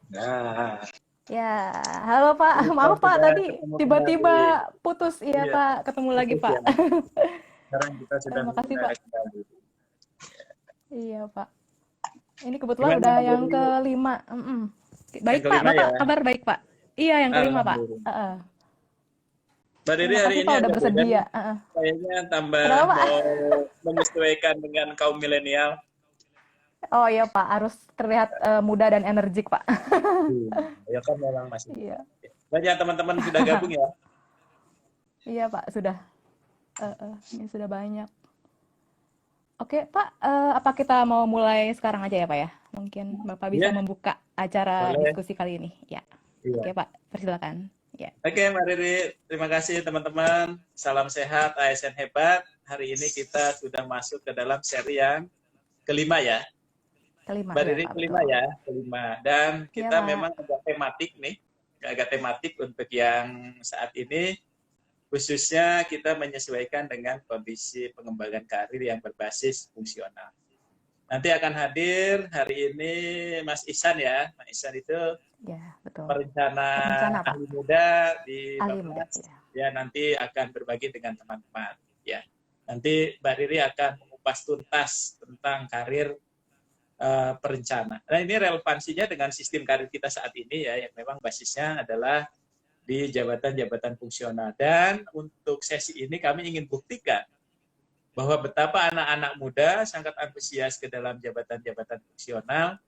Nah, Ya, halo Pak. kita Maaf Pak, sudah tadi ketemu tiba-tiba kembali. putus. Iya Iya, Pak, ketemu lagi fokus ya. Pak. Sekarang kita sudah Makasih mulai Pak. kembali. Iya Pak. Ini kebetulan Gimana udah Mbak yang Riri? kelima. Yang Baik Pak, kelima ya? Bapak kabar baik Pak? Iya, yang kelima Pak. Alhamdulillah. Heeh. Mbak Riri Terima hari kasih ini Pak udah agak beda bersedia. nih. Kayaknya tambah Kenapa Pak? mau menyesuaikan dengan kaum milenial. Oh iya Pak, harus terlihat muda dan energik Pak. Ya kan memang masih muda. Iya, Banyak teman-teman sudah gabung ya? iya Pak, sudah. Ini sudah banyak. Oke Pak, apa kita mau mulai sekarang aja ya Pak ya? Mungkin Bapak bisa Iya, membuka acara boleh. diskusi kali ini. Ya, Iya. oke Pak, persilakan. Ya, Oke, Mbak Riri, terima kasih teman-teman. Salam sehat, ASN hebat. Hari ini kita sudah masuk ke dalam seri yang kelima ya. kelima Mbak ya Riri Pak, kelima betul. ya, kelima. Dan Iya kita Pak. memang agak tematik nih, agak tematik untuk yang saat ini, khususnya kita menyesuaikan dengan kondisi pengembangan karir yang berbasis fungsional. Nanti akan hadir hari ini Mas Ihsan ya. Mas Ihsan itu Ya, betul. perencana Perencana Pak. ahli muda di Ahli muda, Bappenas. ya. Ya, nanti akan berbagi dengan teman-teman. Ya, nanti Mbak Riri akan mengupas tuntas tentang karir perencana. Nah, ini relevansinya dengan sistem karir kita saat ini ya, yang memang basisnya adalah di jabatan-jabatan fungsional. Dan untuk sesi ini kami ingin buktikan bahwa betapa anak-anak muda sangat antusias ke dalam jabatan-jabatan fungsional,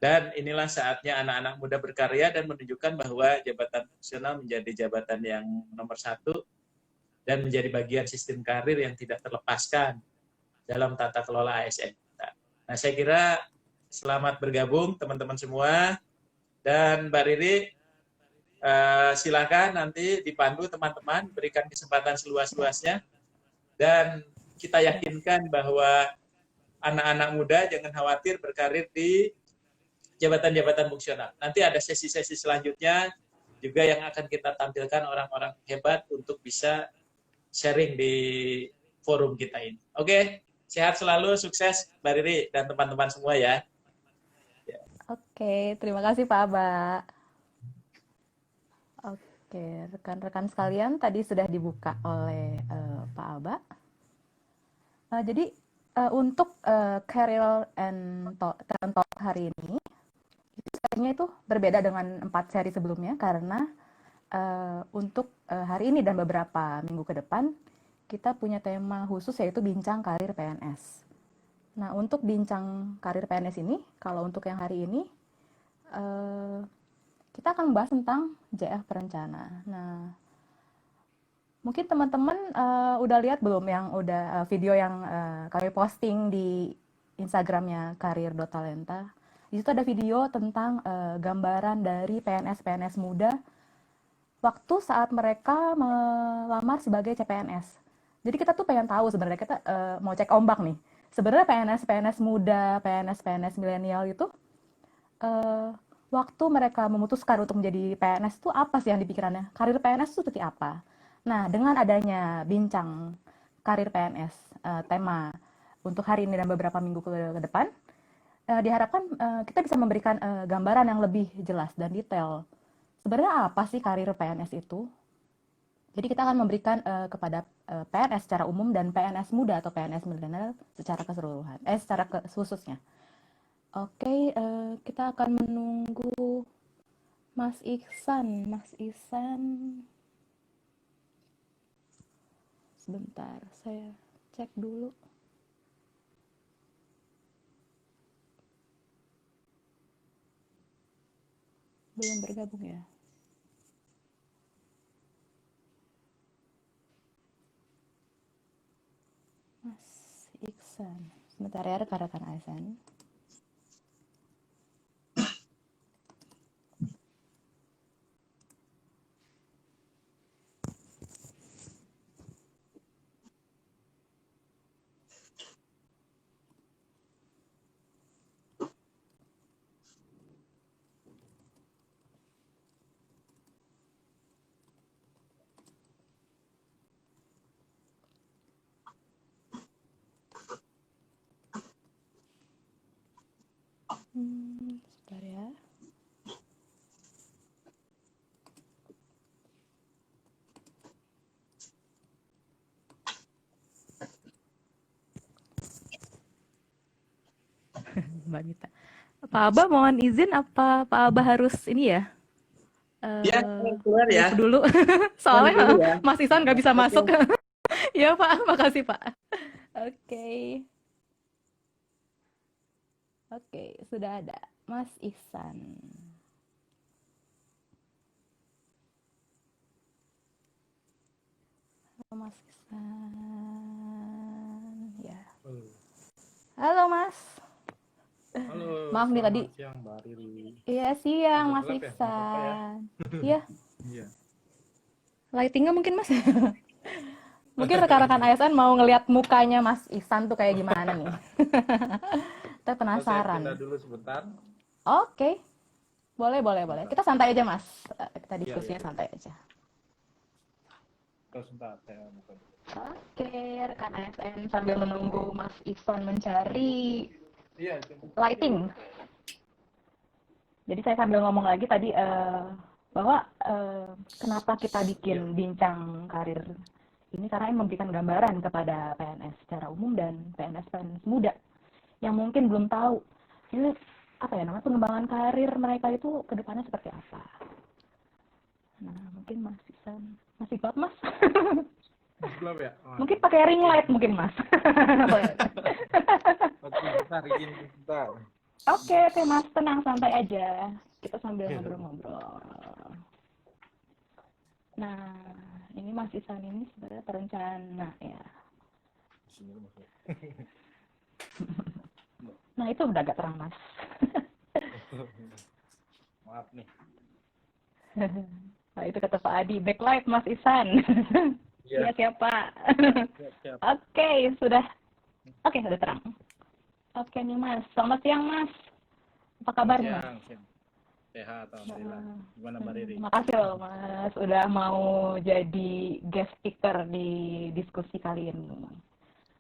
dan inilah saatnya anak-anak muda berkarya dan menunjukkan bahwa jabatan fungsional menjadi jabatan yang nomor satu dan menjadi bagian sistem karir yang tidak terlepaskan dalam tata kelola ASN kita. Nah, saya kira selamat bergabung teman-teman semua, dan Mbak Riri silakan nanti dipandu teman-teman, berikan kesempatan Ya, seluas-luasnya, dan kita ya. yakinkan bahwa anak-anak muda jangan khawatir berkarir di jabatan-jabatan fungsional. Nanti ada sesi-sesi selanjutnya juga yang akan kita tampilkan orang-orang hebat untuk bisa sharing di forum kita ini. Oke, sehat selalu, sukses Mbak Riri dan teman-teman semua ya. Oke, terima kasih Pak Aba. Oke, rekan-rekan sekalian, tadi sudah dibuka oleh Pak Aba. Jadi untuk Career and Talent Talk hari ini, serinya itu berbeda dengan 4 seri sebelumnya karena untuk hari ini dan beberapa minggu ke depan kita punya tema khusus yaitu bincang karir PNS. Nah, untuk bincang karir PNS ini, kalau untuk yang hari ini eh, kita akan membahas tentang JF perencana. Nah, mungkin teman-teman udah lihat belum yang video yang kami posting di Instagramnya karir.talenta. Di situ ada video tentang gambaran dari PNS-PNS muda waktu saat mereka melamar sebagai CPNS. Jadi kita tuh pengen tahu sebenarnya kita mau cek ombak nih. Sebenarnya PNS-PNS muda, PNS-PNS milenial itu eh, waktu mereka memutuskan untuk menjadi PNS itu apa sih yang dipikirannya? Karir PNS itu seperti apa? Nah, dengan adanya bincang karir PNS tema untuk hari ini dan beberapa minggu ke depan, diharapkan kita bisa memberikan gambaran yang lebih jelas dan detail. Sebenarnya apa sih karir PNS itu? Jadi kita akan memberikan kepada PNS secara umum dan PNS muda atau PNS milenial secara keseluruhan, secara khususnya. Oke, kita akan menunggu Mas Iksan. Mas Iksan, sebentar, saya cek dulu. Belum bergabung ya? Mas Iksan. Sebentar ya rekan-rekan ASN. Mbak Mita. Pak Aba mohon izin apa Pak Aba harus ini ya? Ya, keluar ya. Move dulu. Pamit dulu Soalnya ya. Mas Isan nggak bisa Oke. masuk. Ya Pak, makasih Pak. Oke. Oke, sudah ada Mas Ihsan. Halo Mas Ihsan. Ya. Halo Mas. Halo, Maaf nih tadi. selamat siang Mbak Riri. Iya siang Udah Mas gelap ya? Nggak apa-apa ya? Ihsan. Iya, Iya. lightingnya mungkin Mas. Mungkin rekan-rekan ASN mau ngelihat mukanya Mas Ihsan tuh kayak gimana nih. Kita Saya penasaran. pindah dulu sebentar. Oke, boleh. Kita santai aja Mas. Kita Iya, diskusinya iya. santai aja. Terus sebentar, saya buka dulu. Oke, rekan ASN sambil menunggu Mas Ihsan mencari Iya, lighting. Jadi saya sambil ngomong lagi tadi bahwa kenapa kita bikin bincang karir ini karena ini memberikan gambaran kepada PNS secara umum dan PNS muda yang mungkin belum tahu ini apa ya namanya pengembangan karir mereka itu ke depannya seperti apa. Nah, mungkin Mas Ihsan masih gelap Mas. gelap ya? Mungkin pakai ring light mungkin Mas. Oke, bentar, izin sebentar. Oke, Mas, tenang, santai aja. Kita sambil ngobrol-ngobrol. Nah, ini Mas Ihsan ini sebenarnya perencana ya. Sini masuk. Nah, itu udah agak terang, Mas. Maaf nih. Nah, itu kata Pak Adi, backlight Mas Ihsan. Iya, siapa? Siap. Oke, sudah terang. Oke nih Mas, selamat siang Mas. Apa kabar Mas? Siang. Sehat, alhamdulillah. Gimana Mbak Riri? Makasih loh Mas, udah mau jadi guest speaker di diskusi kali ini.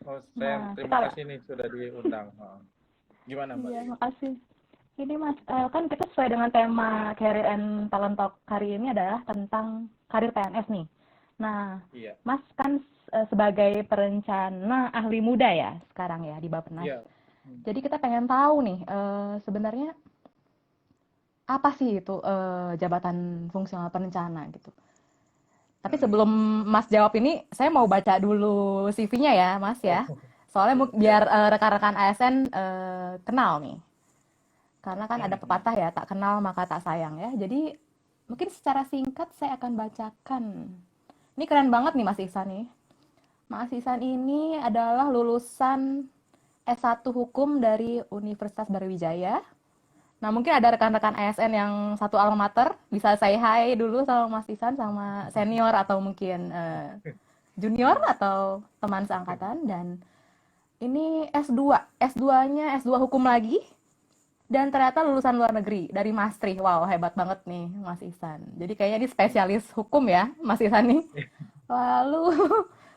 Oh, saya terima kasih nih sudah diundang. Gimana Mbak Iya, Riri? makasih. Ini Mas, kan kita sesuai dengan tema Career and Talent Talk hari ini adalah tentang karir PNS nih. Nah, Iya. Mas kan sebagai perencana ahli muda ya sekarang ya di Bappenas. Iya. Jadi kita pengen tahu nih sebenarnya apa sih itu jabatan fungsional perencana gitu. Tapi sebelum Mas jawab ini, saya mau baca dulu CV-nya ya Mas ya. Soalnya biar rekan-rekan ASN kenal nih. Karena kan ada pepatah ya, tak kenal maka tak sayang ya. Jadi mungkin secara singkat saya akan bacakan. Ini keren banget nih Mas Ihsan nih. Mas Ihsan ini adalah lulusan S1 Hukum dari Universitas Brawijaya. Nah, mungkin ada rekan-rekan ASN yang satu alma mater, bisa say hi dulu sama Mas Ihsan, sama senior atau mungkin junior atau teman seangkatan. Dan ini S2, S2-nya S2 Hukum lagi. Dan ternyata lulusan luar negeri, dari Maastricht. Wow, hebat banget nih Mas Ihsan. Jadi kayaknya ini spesialis hukum ya, Mas Ihsan nih. Lalu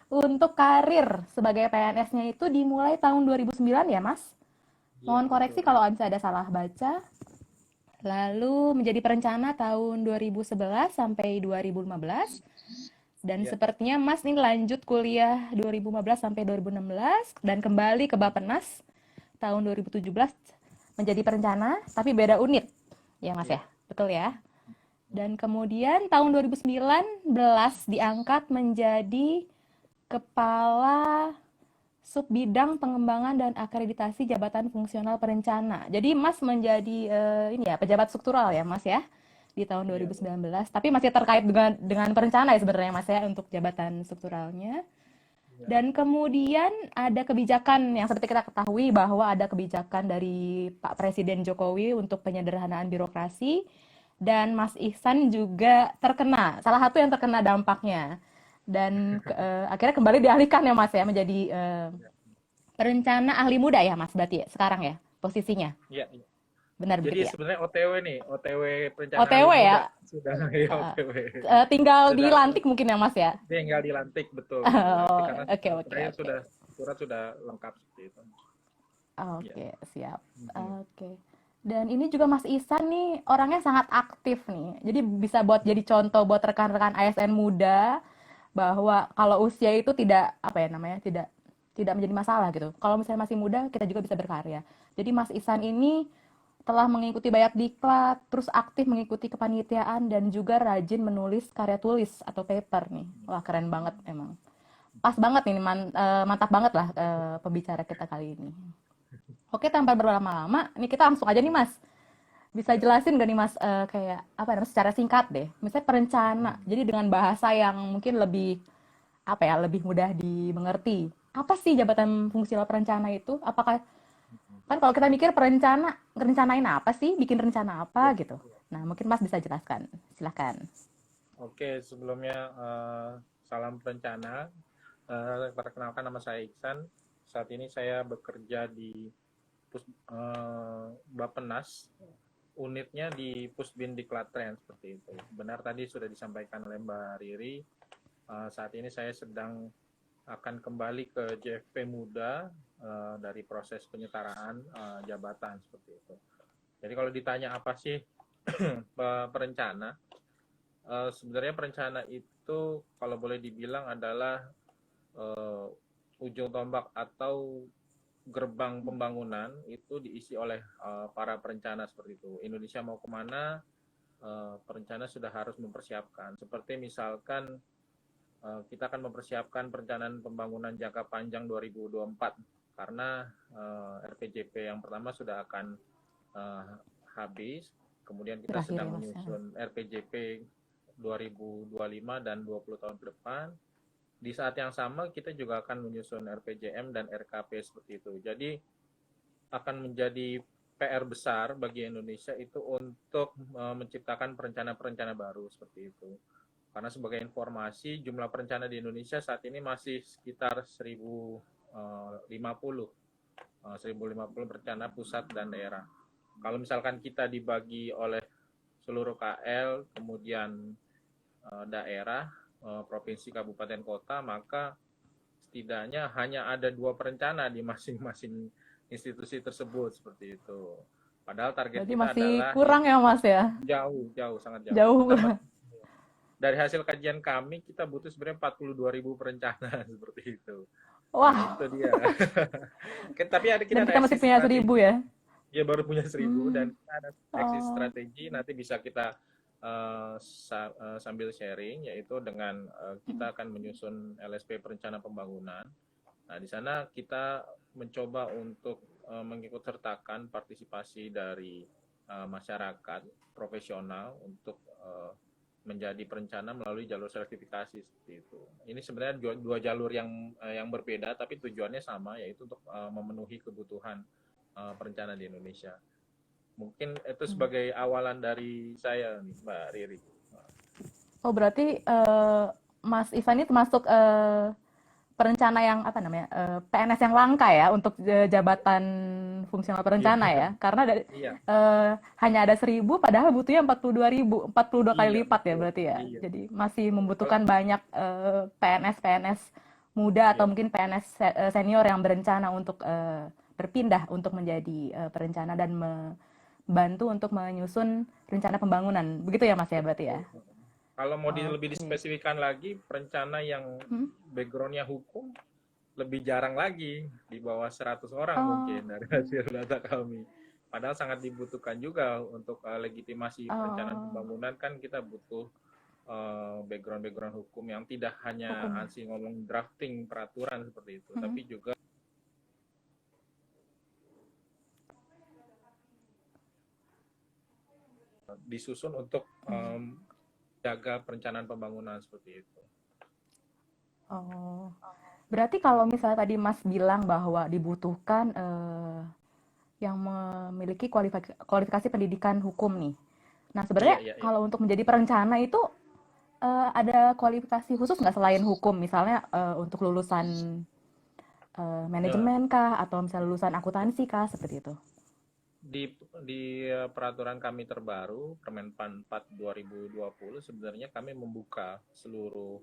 untuk karir sebagai PNS-nya itu dimulai tahun 2009 ya Mas? Mohon koreksi kalau ada salah baca. Lalu menjadi perencana tahun 2011 sampai 2015. Dan sepertinya Mas ini lanjut kuliah 2015 sampai 2016 dan kembali ke Bappenas tahun 2017 menjadi perencana, tapi beda unit. Ya Mas ya? Betul ya? Dan kemudian tahun 2019 diangkat menjadi Kepala Subbidang Pengembangan dan Akreditasi Jabatan Fungsional Perencana. Jadi Mas menjadi pejabat struktural ya Mas ya di tahun 2019. Tapi masih terkait dengan perencana ya sebenarnya Mas ya untuk jabatan strukturalnya. Dan kemudian ada kebijakan yang seperti kita ketahui bahwa ada kebijakan dari Pak Presiden Jokowi untuk penyederhanaan birokrasi. Dan Mas Ihsan juga terkena, salah satu yang terkena dampaknya. Dan akhirnya kembali dialihkan ya Mas ya menjadi perencana ahli muda ya Mas berarti ya sekarang ya posisinya. Iya. Benar Jadi begitu ya. sebenarnya OTW nih, OTW perencana OTW ahli ya. muda. Sudah OTW. Tinggal dilantik mungkin ya Mas ya. Tinggal dilantik betul. Oh, Karena oke. surat sudah lengkap seperti itu. Oke, siap. Oke. Dan ini juga Mas Ihsan nih orangnya sangat aktif nih. Jadi bisa buat jadi contoh buat rekan-rekan ASN muda bahwa kalau usia itu tidak menjadi masalah gitu. Kalau misalnya masih muda kita juga bisa berkarya. Jadi Mas Ihsan ini telah mengikuti banyak diklat, terus aktif mengikuti kepanitiaan dan juga rajin menulis karya tulis atau paper nih. Wah, keren banget emang. Pas banget nih, mantap banget lah pembicara kita kali ini. Oke, tanpa berlama-lama, ini kita langsung aja nih Mas. Bisa jelasin gak nih Mas, kayak apa namanya, secara singkat deh, misalnya perencana, jadi dengan bahasa yang mungkin lebih apa ya, lebih mudah dimengerti. Apa sih jabatan fungsional perencana itu? Apakah kan kalau kita mikir perencana, ngerencanain apa sih, bikin rencana apa Ya. gitu. Nah, mungkin Mas bisa jelaskan. Silakan. Oke, sebelumnya salam perencana. Perkenalkan nama saya Iksan. Saat ini saya bekerja di Bappenas, unitnya di Pusbin di Klaten seperti itu. Benar tadi sudah disampaikan oleh Mbak Riri. Saat ini saya sedang akan kembali ke JFP Muda dari proses penyetaraan jabatan seperti itu. Jadi kalau ditanya apa sih perencana, sebenarnya perencana itu kalau boleh dibilang adalah ujung tombak atau gerbang pembangunan itu diisi oleh para perencana seperti itu. Indonesia mau kemana, perencana sudah harus mempersiapkan. Seperti misalkan kita akan mempersiapkan perencanaan pembangunan jangka panjang 2024 karena RPJP yang pertama sudah akan habis, kemudian kita Berakhir ya sedang Mas. menyusun RPJP 2025 dan 20 tahun ke depan. Di saat yang sama kita juga akan menyusun RPJM dan RKP seperti itu. Jadi akan menjadi PR besar bagi Indonesia itu untuk menciptakan perencana-perencana baru seperti itu. Karena sebagai informasi, jumlah perencana di Indonesia saat ini masih sekitar 1050 perencana pusat dan daerah. Kalau misalkan kita dibagi oleh seluruh KL, kemudian daerah, provinsi, kabupaten, kota, maka setidaknya hanya ada 2 perencana di masing-masing institusi tersebut seperti itu. Padahal target Berarti kita masih adalah kurang ya Mas ya? jauh, sangat jauh. Jauh. Dari hasil kajian kami, kita butuh sebenarnya 42.000 perencana seperti itu. Nah, Wah, itu dia. Tapi dan kita ada kita masih exit punya 1.000 strategi. ya? Ya baru punya 1.000 dan Hmm. kita ada exit Oh. strategi. Nanti bisa kita sambil sharing, yaitu dengan kita akan menyusun LSP perencana pembangunan. Nah, di sana kita mencoba untuk mengikut sertakan partisipasi dari masyarakat profesional untuk menjadi perencana melalui jalur sertifikasi seperti itu. Ini sebenarnya dua jalur yang berbeda, tapi tujuannya sama, yaitu untuk memenuhi kebutuhan perencana di Indonesia. Mungkin itu sebagai awalan dari saya, Mbak Riri. Oh, berarti Mas Ivan ini termasuk perencana yang apa namanya, PNS yang langka ya untuk jabatan fungsional Iya, perencana ya, karena iya, hanya ada 1.000 padahal butuhnya 42.000, 42 kali iya, lipat ya betul. berarti ya. Iya. Jadi masih Kalau membutuhkan banyak PNS muda atau iya, mungkin PNS senior yang berencana untuk berpindah untuk menjadi perencana dan membantu untuk menyusun rencana pembangunan. Begitu ya Mas ya berarti ya? betul. Kalau mau lebih Oke. dispesifikkan lagi, perencana yang Hmm? background-nya hukum lebih jarang lagi, di bawah 100 orang Oh, mungkin dari hasil data kami. Padahal sangat dibutuhkan juga untuk legitimasi perencanaan oh, pembangunan, kan kita butuh background-background hukum yang tidak hanya hukum ya. ansih ngomong drafting peraturan seperti itu, Hmm. tapi juga disusun untuk jaga perencanaan pembangunan seperti itu. Oh, berarti kalau misalnya tadi Mas bilang bahwa dibutuhkan yang memiliki kualifikasi pendidikan hukum nih. Nah, Iya, sebenarnya iya, iya. kalau untuk menjadi perencana itu ada kualifikasi khusus nggak selain hukum? Misalnya untuk lulusan Nah, manajemen kah atau misalnya lulusan akuntansi kah seperti itu? di peraturan kami terbaru Permenpan 4 2020 sebenarnya kami membuka seluruh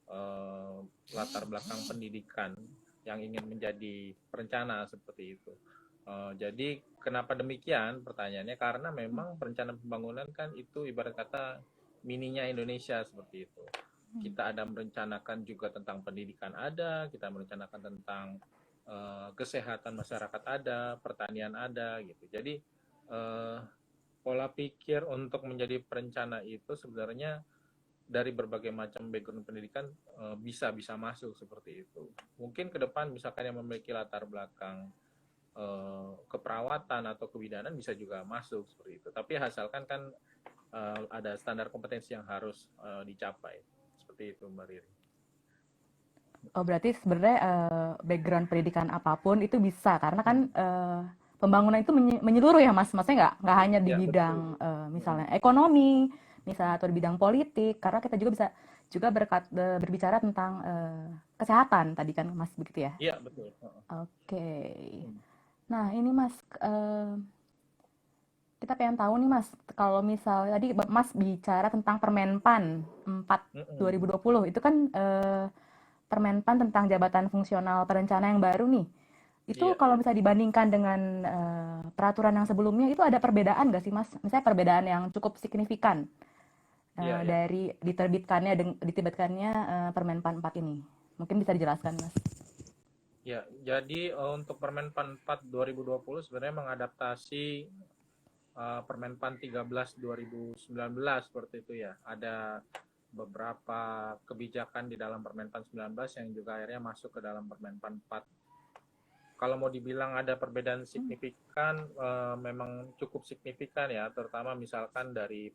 eh, latar belakang pendidikan yang ingin menjadi perencana seperti itu. Jadi kenapa demikian pertanyaannya, karena memang perencanaan pembangunan kan itu ibarat kata mininya Indonesia seperti itu. Kita ada merencanakan juga tentang pendidikan, ada kita merencanakan tentang kesehatan masyarakat ada, pertanian ada gitu. Jadi pola pikir untuk menjadi perencana itu sebenarnya dari berbagai macam background pendidikan bisa masuk seperti itu. Mungkin ke depan misalkan yang memiliki latar belakang keperawatan atau kebidanan bisa juga masuk seperti itu. Tapi asalkan kan ada standar kompetensi yang harus dicapai. Seperti itu, Mbak Riri. Oh, berarti sebenarnya background pendidikan apapun itu bisa karena kan pembangunan itu menyeluruh ya Mas. Maksudnya nggak hanya di Ya, bidang betul. misalnya ekonomi, misalnya atau di bidang politik, karena kita juga bisa juga berbicara tentang kesehatan tadi kan Mas begitu ya. Iya, betul. Oke. Nah, ini Mas kita pengen tahu nih Mas, kalau misalnya tadi Mas bicara tentang Permenpan 4 2020, itu kan Permenpan tentang jabatan fungsional perencana yang baru nih. Itu Iya, kalau iya. bisa dibandingkan dengan peraturan yang sebelumnya, itu ada perbedaan nggak sih Mas? Misalnya perbedaan yang cukup signifikan Iya, iya. dari diterbitkannya Permenpan 4 ini. Mungkin bisa dijelaskan Mas. Ya, jadi untuk Permenpan 4 2020 sebenarnya mengadaptasi Permenpan 13 2019 seperti itu ya. Ada beberapa kebijakan di dalam Permenpan 19 yang juga akhirnya masuk ke dalam Permenpan 4. Kalau mau dibilang ada perbedaan signifikan, memang cukup signifikan ya, terutama misalkan dari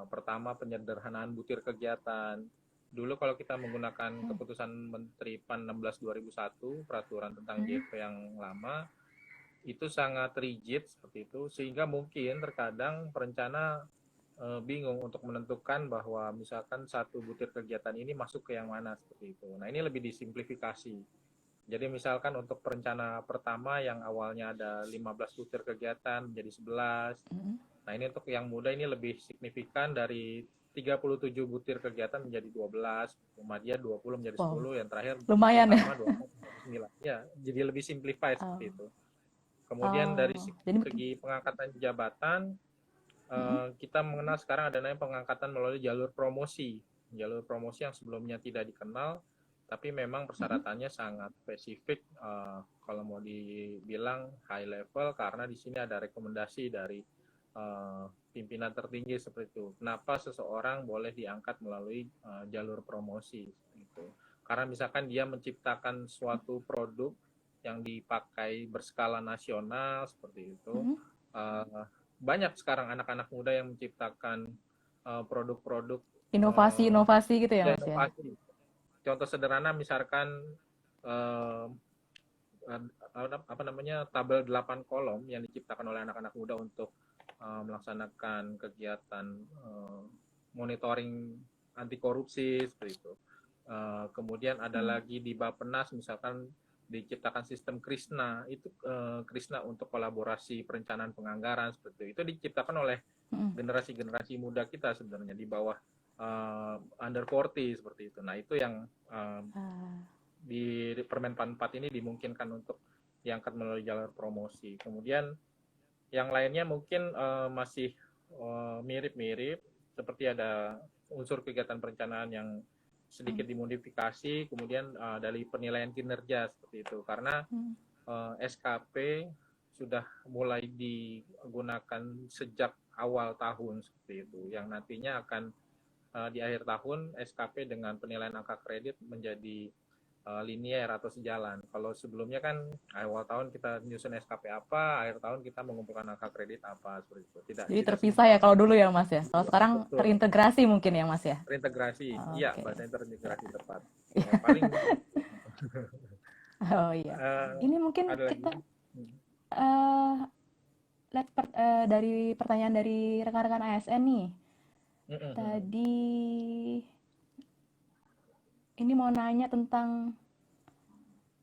pertama penyederhanaan butir kegiatan. Dulu kalau kita menggunakan keputusan Menteri PAN 16 2001, peraturan tentang JP yang lama, itu sangat rigid seperti itu, sehingga mungkin terkadang perencana bingung untuk menentukan bahwa misalkan satu butir kegiatan ini masuk ke yang mana seperti itu. Nah, ini lebih disimplifikasi. Jadi misalkan untuk perencana pertama yang awalnya ada 15 butir kegiatan menjadi 11. Nah, ini untuk yang muda ini lebih signifikan dari 37 butir kegiatan menjadi 12, Muhammadiyah 20 menjadi 10, yang terakhir Lumayan ya. utama 24 menjadi 9. Ya, jadi lebih simplified seperti itu. Kemudian dari Jadi segi pengangkatan jabatan, kita mengenal sekarang ada namanya pengangkatan melalui jalur promosi. Jalur promosi yang sebelumnya tidak dikenal, tapi memang persyaratannya sangat spesifik. Kalau mau dibilang high level, karena di sini ada rekomendasi dari pimpinan tertinggi seperti itu. Kenapa seseorang boleh diangkat melalui jalur promosi? Gitu. Karena misalkan dia menciptakan suatu produk yang dipakai berskala nasional seperti itu. Banyak sekarang anak-anak muda yang menciptakan produk-produk inovasi-inovasi gitu ya Mas ya. inovasi. Contoh sederhana misalkan apa namanya tabel 8 kolom yang diciptakan oleh anak-anak muda untuk melaksanakan kegiatan monitoring anti korupsi seperti itu. Kemudian ada lagi di Bappenas misalkan diciptakan sistem Krisna, itu Krisna untuk kolaborasi perencanaan penganggaran seperti itu diciptakan oleh generasi-generasi muda kita sebenarnya di bawah under 40 seperti itu. Nah, itu yang di Permenpan 4 ini dimungkinkan untuk diangkat melalui jalur promosi. Kemudian yang lainnya mungkin masih mirip-mirip, seperti ada unsur kegiatan perencanaan yang sedikit dimodifikasi, kemudian dari penilaian kinerja seperti itu. Karena SKP sudah mulai digunakan sejak awal tahun seperti itu, yang nantinya akan di akhir tahun SKP dengan penilaian angka kredit menjadi linier atau sejalan. Kalau sebelumnya kan awal tahun kita nyusun SKP apa, akhir tahun kita mengumpulkan angka kredit apa seperti itu. Jadi terpisah ya kalau dulu ya Mas ya. Kalau sekarang betul. Terintegrasi mungkin ya Mas ya. Terintegrasi, iya bahasanya terintegrasi tepat. Ya, paling. Oh iya. Ini mungkin kita lihat dari pertanyaan dari rekan-rekan ASN nih. Tadi ini mau nanya tentang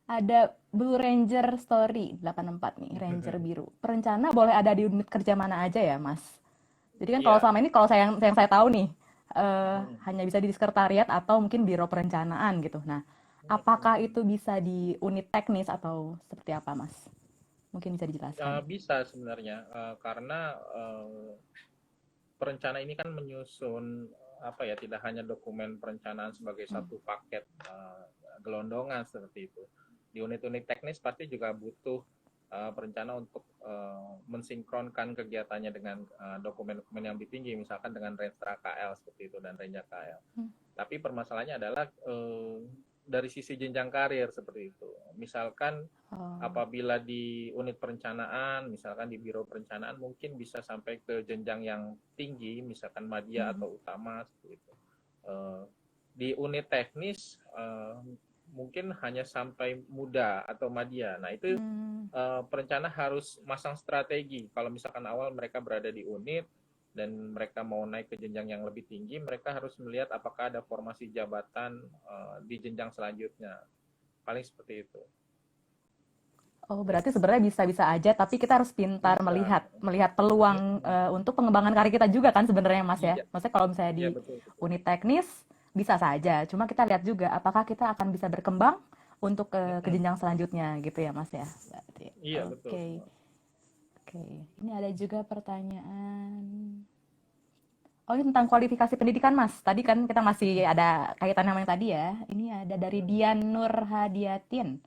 ada Blue Ranger Story 84 nih, Ranger biru. Perencana boleh ada di unit kerja mana aja ya, Mas? Jadi kan kalau selama ini kalau yang saya tahu nih hanya bisa di sekretariat atau mungkin biro perencanaan gitu. Nah, apakah itu bisa di unit teknis atau seperti apa, Mas? Mungkin bisa dijelaskan. Bisa sebenarnya karena perencana ini kan menyusun apa ya, tidak hanya dokumen perencanaan sebagai satu paket gelondongan seperti itu. di unit-unit teknis pasti juga butuh perencana untuk mensinkronkan kegiatannya dengan dokumen-dokumen yang lebih tinggi, misalkan dengan Renstra KL seperti itu dan Renja KL. Tapi permasalahannya adalah dari sisi jenjang karir seperti itu. Misalkan apabila di unit perencanaan, misalkan di biro perencanaan mungkin bisa sampai ke jenjang yang tinggi, misalkan madya atau utama seperti itu. Di unit teknis mungkin hanya sampai muda atau madya. Nah itu perencana harus masang strategi. Kalau misalkan awal mereka berada di unit dan mereka mau naik ke jenjang yang lebih tinggi, mereka harus melihat apakah ada formasi jabatan di jenjang selanjutnya. Paling seperti itu. Oh, berarti sebenarnya bisa-bisa aja, tapi kita harus pintar melihat peluang untuk pengembangan karir kita juga kan sebenarnya Mas ya. Iya. Maksudnya kalau misalnya di Betul. unit teknis bisa saja, cuma kita lihat juga apakah kita akan bisa berkembang untuk ke jenjang selanjutnya gitu ya Mas ya. Berarti. Iya, betul. Oke. Ini ada juga pertanyaan. Oh, ini tentang kualifikasi pendidikan Mas. Tadi kan kita masih ada kaitan sama yang tadi ya. Ini ada dari Dian Nur Hadiatin.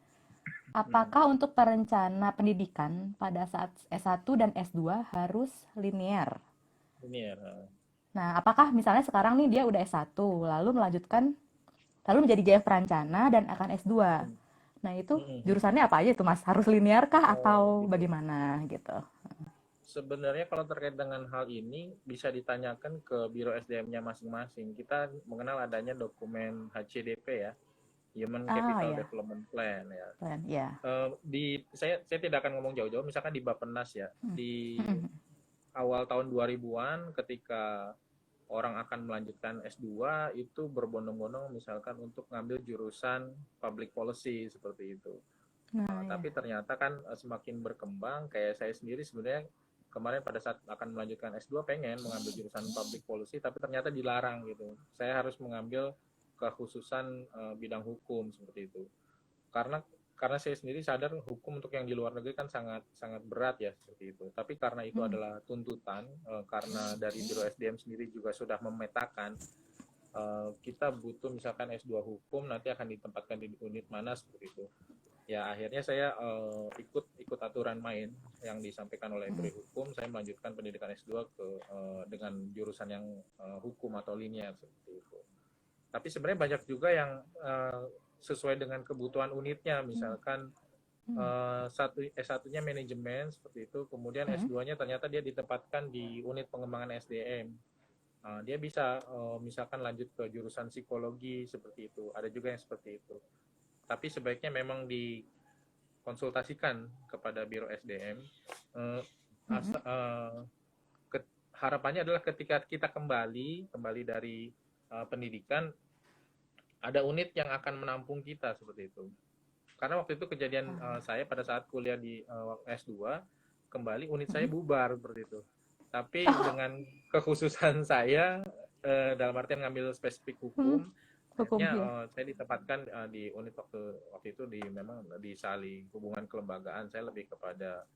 Apakah untuk perencana pendidikan pada saat S1 dan S2 harus linear? Linear. Nah, apakah misalnya sekarang nih dia udah S1, lalu menjadi JF perencana dan akan S2. Nah, itu jurusannya apa aja itu Mas? Harus linear kah atau bagaimana gitu? Sebenarnya kalau terkait dengan hal ini bisa ditanyakan ke Biro SDM-nya masing-masing. Kita mengenal adanya dokumen HCDP ya, Human Capital Development Plan ya. Saya tidak akan ngomong jauh-jauh, misalkan di Bappenas ya, di awal tahun 2000-an ketika orang akan melanjutkan S2 itu berbondong-bondong misalkan untuk ngambil jurusan public policy seperti itu. Tapi ternyata kan semakin berkembang, kayak saya sendiri sebenarnya kemarin pada saat akan melanjutkan S2 pengen mengambil jurusan public policy, tapi ternyata dilarang gitu. Saya harus mengambil kekhususan bidang hukum seperti itu. Karena saya sendiri sadar hukum untuk yang di luar negeri kan sangat berat ya seperti itu. Tapi karena itu adalah tuntutan, karena dari Biro SDM sendiri juga sudah memetakan kita butuh misalkan S2 hukum nanti akan ditempatkan di unit mana seperti itu. Ya akhirnya saya ikut aturan main yang disampaikan oleh Biro Hukum. Saya melanjutkan pendidikan S2 dengan jurusan yang hukum atau linear seperti itu. Tapi sebenarnya banyak juga yang sesuai dengan kebutuhan unitnya, misalkan S1-nya manajemen seperti itu, kemudian S2-nya ternyata dia ditempatkan di unit pengembangan SDM. Dia bisa misalkan lanjut ke jurusan psikologi seperti itu. Ada juga yang seperti itu. Tapi sebaiknya memang dikonsultasikan kepada Biro SDM. Harapannya adalah ketika kita kembali dari pendidikan, ada unit yang akan menampung kita seperti itu. Karena waktu itu kejadian saya pada saat kuliah di S2, kembali unit saya bubar seperti itu. Tapi dengan kekhususan saya, dalam artian ngambil spesifik hukum, akhirnya saya ditempatkan di unit waktu itu memang di Sali hubungan kelembagaan. Saya lebih kepada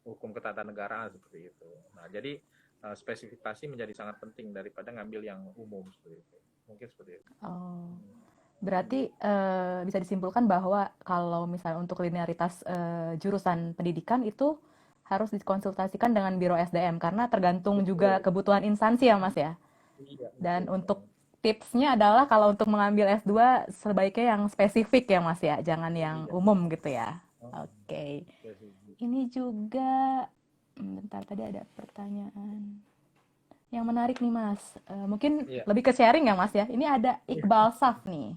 hukum ketatanegaraan seperti itu. Nah, jadi spesifikasi menjadi sangat penting daripada ngambil yang umum seperti itu. Mungkin seperti itu. Berarti bisa disimpulkan bahwa kalau misalnya untuk linearitas jurusan pendidikan itu harus dikonsultasikan dengan Biro SDM karena tergantung juga kebutuhan instansi ya Mas ya. Dan untuk tipsnya adalah kalau untuk mengambil S2 sebaiknya yang spesifik ya Mas ya, jangan yang umum gitu ya. Oke. Ini juga bentar, tadi ada pertanyaan yang menarik nih Mas. Mungkin lebih ke sharing ya Mas ya. Ini ada Iqbal Saf nih.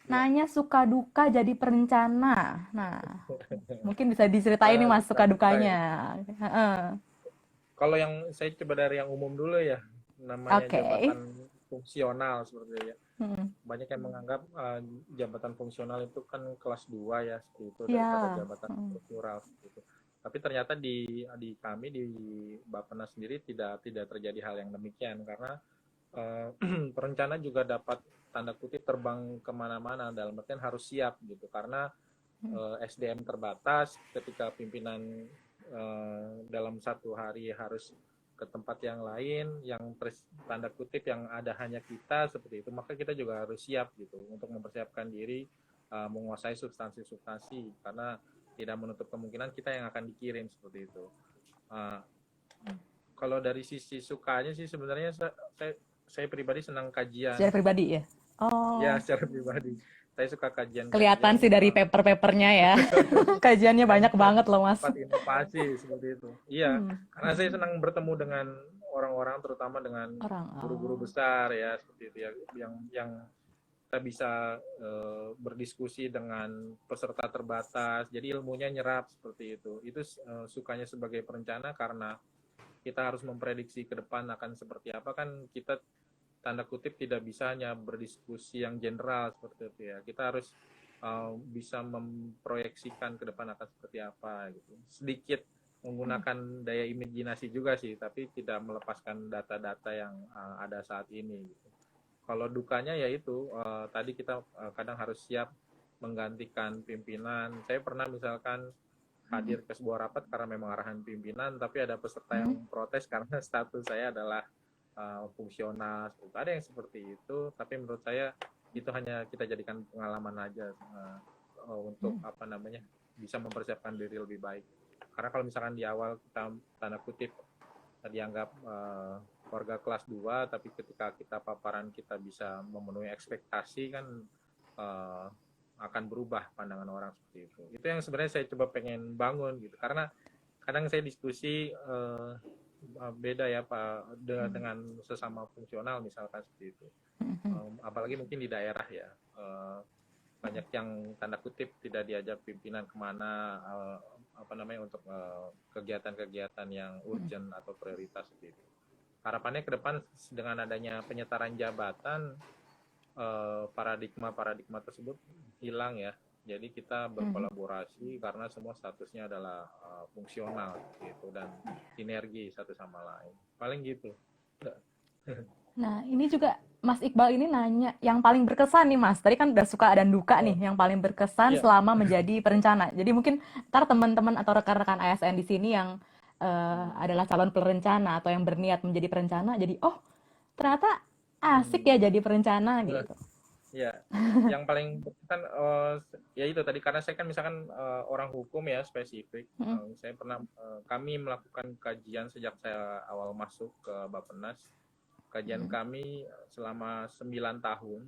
Nanya suka duka jadi perencana. Nah, mungkin bisa diceritain nih Mas suka dukanya. Kalau yang saya coba dari yang umum dulu ya. Namanya jabatan fungsional seperti itu ya. Banyak yang menganggap jabatan fungsional itu kan kelas 2 ya seperti itu daripada jabatan struktural seperti itu. Tapi ternyata di kami di Bappenas sendiri tidak terjadi hal yang demikian karena perencana juga dapat tanda kutip terbang kemana-mana, dalam artian harus siap gitu karena SDM terbatas. Ketika pimpinan dalam satu hari harus ke tempat yang lain yang tanda kutip yang ada hanya kita seperti itu, maka kita juga harus siap gitu untuk mempersiapkan diri menguasai substansi-substansi, karena tidak menutup kemungkinan kita yang akan dikirim seperti itu. Kalau dari sisi sukanya sih sebenarnya saya pribadi senang kajian. Secara pribadi ya? Ya, Oh, secara pribadi saya suka kelihatan kajian-kajian sih dari paper-papernya ya. Kajiannya yang banyak banget loh, Mas. bersifat inovasi seperti itu. Iya, Hmm, karena saya senang bertemu dengan orang-orang, terutama dengan orang. guru-guru Oh. besar ya seperti itu ya, yang kita bisa berdiskusi dengan peserta terbatas, jadi ilmunya nyerap seperti itu. Itu sukanya sebagai perencana, karena kita harus memprediksi ke depan akan seperti apa, kan kita tanda kutip tidak bisa hanya berdiskusi yang general seperti itu ya. Kita harus bisa memproyeksikan ke depan akan seperti apa gitu. Sedikit menggunakan daya imajinasi juga sih, tapi tidak melepaskan data-data yang ada saat ini gitu. Kalau dukanya yaitu tadi kita kadang harus siap menggantikan pimpinan. Saya pernah misalkan hadir ke sebuah rapat karena memang arahan pimpinan, tapi ada peserta yang protes karena status saya adalah fungsional. Ada yang seperti itu, tapi menurut saya itu hanya kita jadikan pengalaman aja untuk bisa mempersiapkan diri lebih baik. Karena kalau misalkan di awal kita tanda kutip dianggap warga kelas 2, tapi ketika kita paparan kita bisa memenuhi ekspektasi, kan akan berubah pandangan orang seperti itu. Itu yang sebenarnya saya coba pengen bangun gitu, karena kadang saya diskusi beda ya Pak dengan sesama fungsional misalkan seperti itu. Apalagi mungkin di daerah ya, banyak yang tanda kutip tidak diajak pimpinan kemana untuk kegiatan-kegiatan yang urgent atau prioritas seperti itu. Harapannya ke depan dengan adanya penyetaraan jabatan, paradigma tersebut hilang ya. Jadi kita berkolaborasi karena semua statusnya adalah fungsional gitu, dan sinergi satu sama lain. Paling gitu. Nah, ini juga Mas Iqbal ini nanya yang paling berkesan nih Mas. Tadi kan udah suka dan duka nih, yang paling berkesan Iya. selama menjadi perencana. Jadi mungkin ntar teman-teman atau rekan-rekan ASN di sini yang adalah calon perencana atau yang berniat menjadi perencana, jadi oh ternyata asik ya jadi perencana gitu. Ya, yang paling berkesan ya itu tadi, karena saya kan misalkan orang hukum ya spesifik. Saya pernah kami melakukan kajian sejak saya awal masuk ke Bappenas. Kajian kami selama 9 tahun